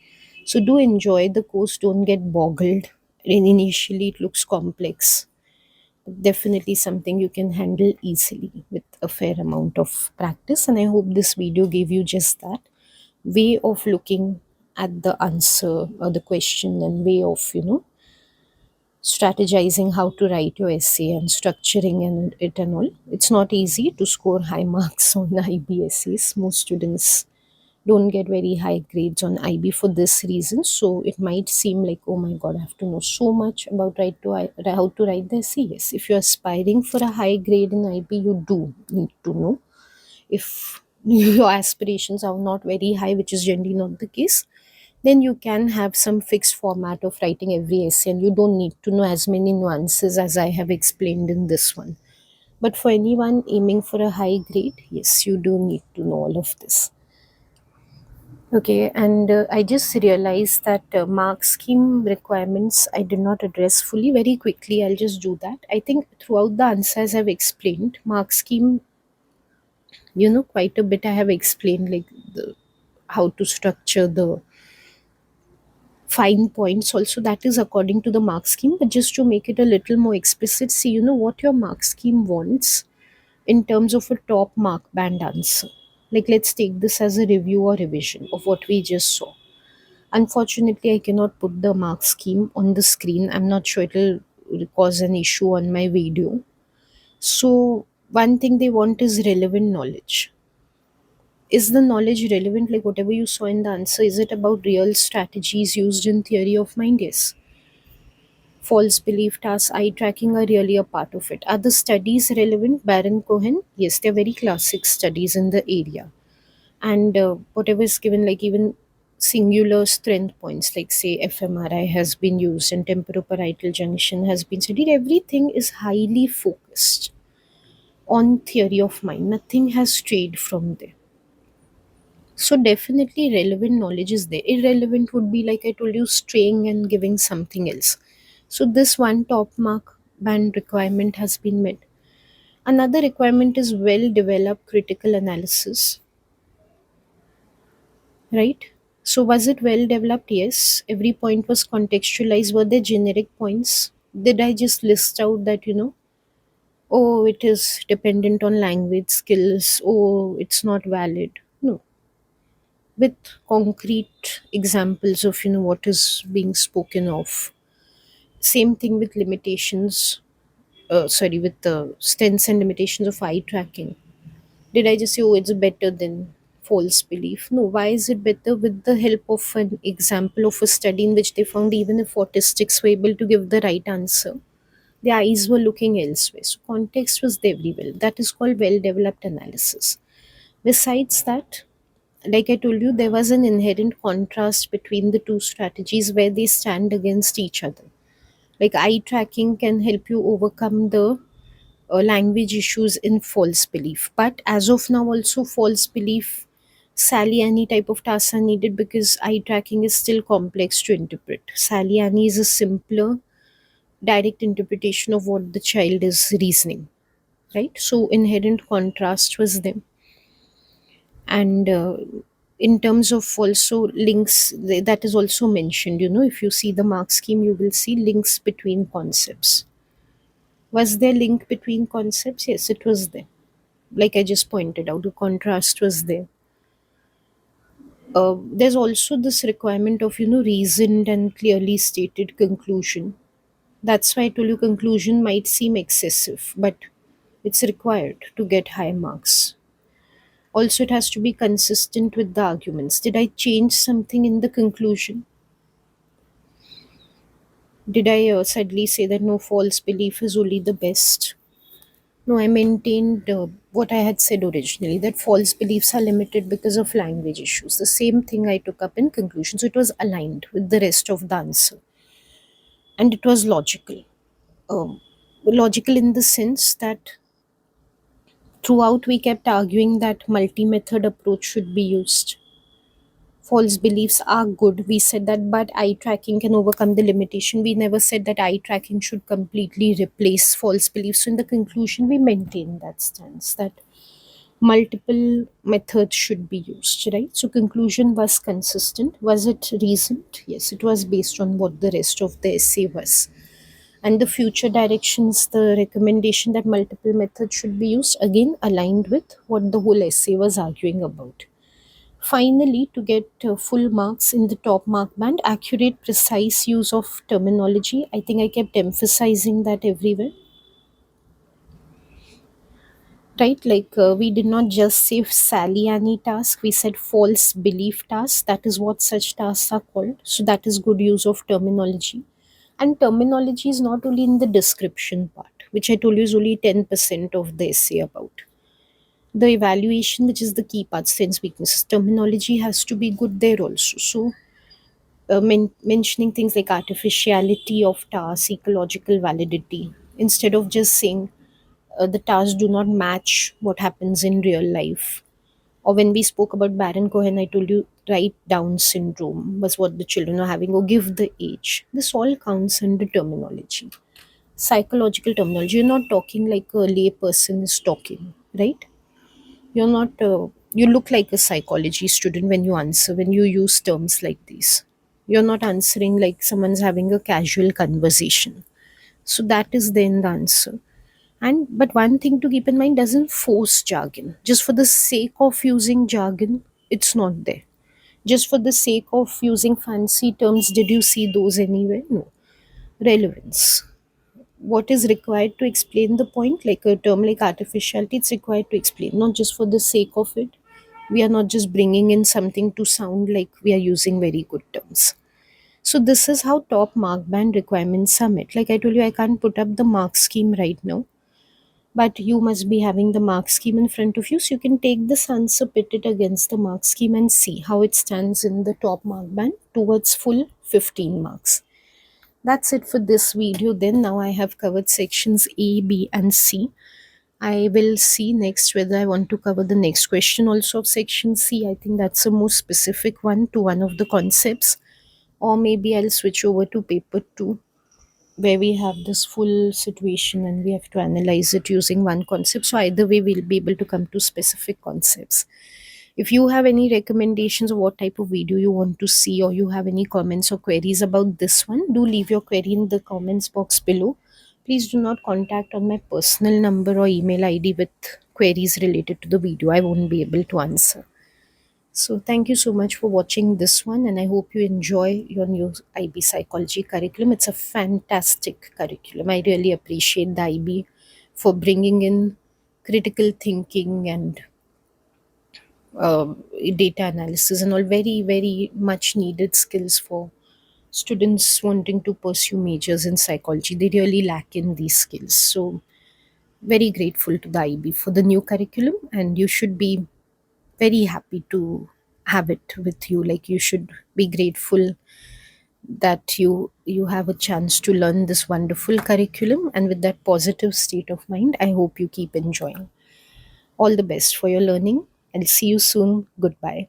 So do enjoy the course, don't get boggled. Initially, it looks complex, definitely something you can handle easily with a fair amount of practice. And I hope this video gave you just that way of looking at the answer or the question, and way of strategizing how to write your essay and structuring and it and all. It's not easy to score high marks on IB essays. Most students don't get very high grades on IB for this reason. So it might seem like, oh my god, I have to know so much about how to write the essay. Yes, if you're aspiring for a high grade in IB, you do need to know. If your aspirations are not very high, which is generally not the case, then you can have some fixed format of writing every essay and you don't need to know as many nuances as I have explained in this one. But for anyone aiming for a high grade, yes, you do need to know all of this. Okay, and I just realized that mark scheme requirements I did not address fully. Very quickly, I'll just do that. I think throughout the answers I've explained, mark scheme, quite a bit I have explained, like how to structure the fine points also, that is according to the mark scheme. But just to make it a little more explicit, see, what your mark scheme wants in terms of a top mark band answer. Like, let's take this as a review or revision of what we just saw. Unfortunately, I cannot put the mark scheme on the screen. I'm not sure it'll cause an issue on my video. So one thing they want is relevant knowledge. Is the knowledge relevant? Like, whatever you saw in the answer, is it about real strategies used in theory of mind? Yes. False belief tasks, eye tracking are really a part of it. Are the studies relevant? Baron Cohen? Yes, they're very classic studies in the area. And whatever is given, like even singular strength points, like say fMRI has been used and temporoparietal junction has been studied, everything is highly focused on theory of mind. Nothing has strayed from there. So definitely relevant knowledge is there. Irrelevant would be, like I told you, straying and giving something else. So this one top mark band requirement has been met. Another requirement is well developed critical analysis, right? So was it well developed? Yes. Every point was contextualized. Were there generic points? Did I just list out that, oh, it is dependent on language skills, oh, it's not valid? No. With concrete examples of, what is being spoken of. Same thing with limitations, with the strengths and limitations of eye tracking. Did I just say, oh, it's better than false belief? No. Why is it better? With the help of an example of a study in which they found even if autistics were able to give the right answer, their eyes were looking elsewhere. So context was there very well. That is called well developed analysis. Besides that, like I told you, there was an inherent contrast between the two strategies where they stand against each other. Like eye tracking can help you overcome the language issues in false belief. But as of now, also false belief, Saliani type of tasks are needed because eye tracking is still complex to interpret. Saliani is a simpler, direct interpretation of what the child is reasoning, right? So inherent contrast was there. And in terms of also links, that is also mentioned. If you see the mark scheme, you will see links between concepts. Was there link between concepts? Yes, it was there. Like I just pointed out, the contrast was there. There's also this requirement of reasoned and clearly stated conclusion. That's why I told you conclusion might seem excessive, but it's required to get high marks. Also, it has to be consistent with the arguments. Did I change something in the conclusion? Did I suddenly say that no, false belief is only the best? No, I maintained what I had said originally, that false beliefs are limited because of language issues. The same thing I took up in conclusion. So it was aligned with the rest of the answer. And it was logical. Logical in the sense that throughout we kept arguing that multi method approach should be used. False beliefs are good. We said that, but eye tracking can overcome the limitation. We never said that eye tracking should completely replace false beliefs. So in the conclusion, we maintain that stance that multiple methods should be used, right? So conclusion was consistent. Was it reasoned? Yes, it was based on what the rest of the essay was. And the future directions, the recommendation that multiple methods should be used, again aligned with what the whole essay was arguing about. Finally, to get full marks in the top mark band, accurate, precise use of terminology. I think I kept emphasizing that everywhere, right? Like we did not just say Saliani task, we said false belief task. That is what such tasks are called. So that is good use of terminology. And terminology is not only in the description part, which I told you is only 10% of the essay about. The evaluation, which is the key part, strengths, weaknesses, terminology has to be good there also. So mentioning things like artificiality of task, ecological validity, instead of just saying the tasks do not match what happens in real life. Or when we spoke about Baron Cohen, I told you write Down syndrome was what the children are having, or give the age. This all counts under terminology. Psychological terminology. You're not talking like a lay person is talking, right? You're not. You look like a psychology student when you answer, when you use terms like these. You're not answering like someone's having a casual conversation. So that is then the answer. And but one thing to keep in mind, doesn't force jargon. Just for the sake of using jargon, it's not there. Just for the sake of using fancy terms, did you see those anywhere? No. Relevance. What is required to explain the point, like a term like artificiality, it's required to explain, not just for the sake of it. We are not just bringing in something to sound like we are using very good terms. So this is how top mark band requirements are met. Like I told you, I can't put up the mark scheme right now, but you must be having the mark scheme in front of you, so you can take this answer, pit it against the mark scheme, and see how it stands in the top mark band towards full 15 marks. That's it for this video. Then now I have covered sections A, B, and C. I will see next whether I want to cover the next question also of section C. I think that's a more specific one to one of the concepts. Or maybe I'll switch over to paper 2, where we have this full situation and we have to analyze it using one concept. So either way, we'll be able to come to specific concepts. If you have any recommendations of what type of video you want to see, or you have any comments or queries about this one, do leave your query in the comments box below. Please do not contact on my personal number or email ID with queries related to the video. I won't be able to answer. So thank you so much for watching this one, and I hope you enjoy your new IB psychology curriculum. It's a fantastic curriculum. I really appreciate the IB for bringing in critical thinking and uh, data analysis and all, very very much needed skills for students wanting to pursue majors in psychology. They really lack in these skills. So very grateful to the IB for the new curriculum, and you should be very happy to have it with you. Like, you should be grateful that you have a chance to learn this wonderful curriculum, and with that positive state of mind, I hope you keep enjoying. All the best for your learning. I'll see you soon. Goodbye.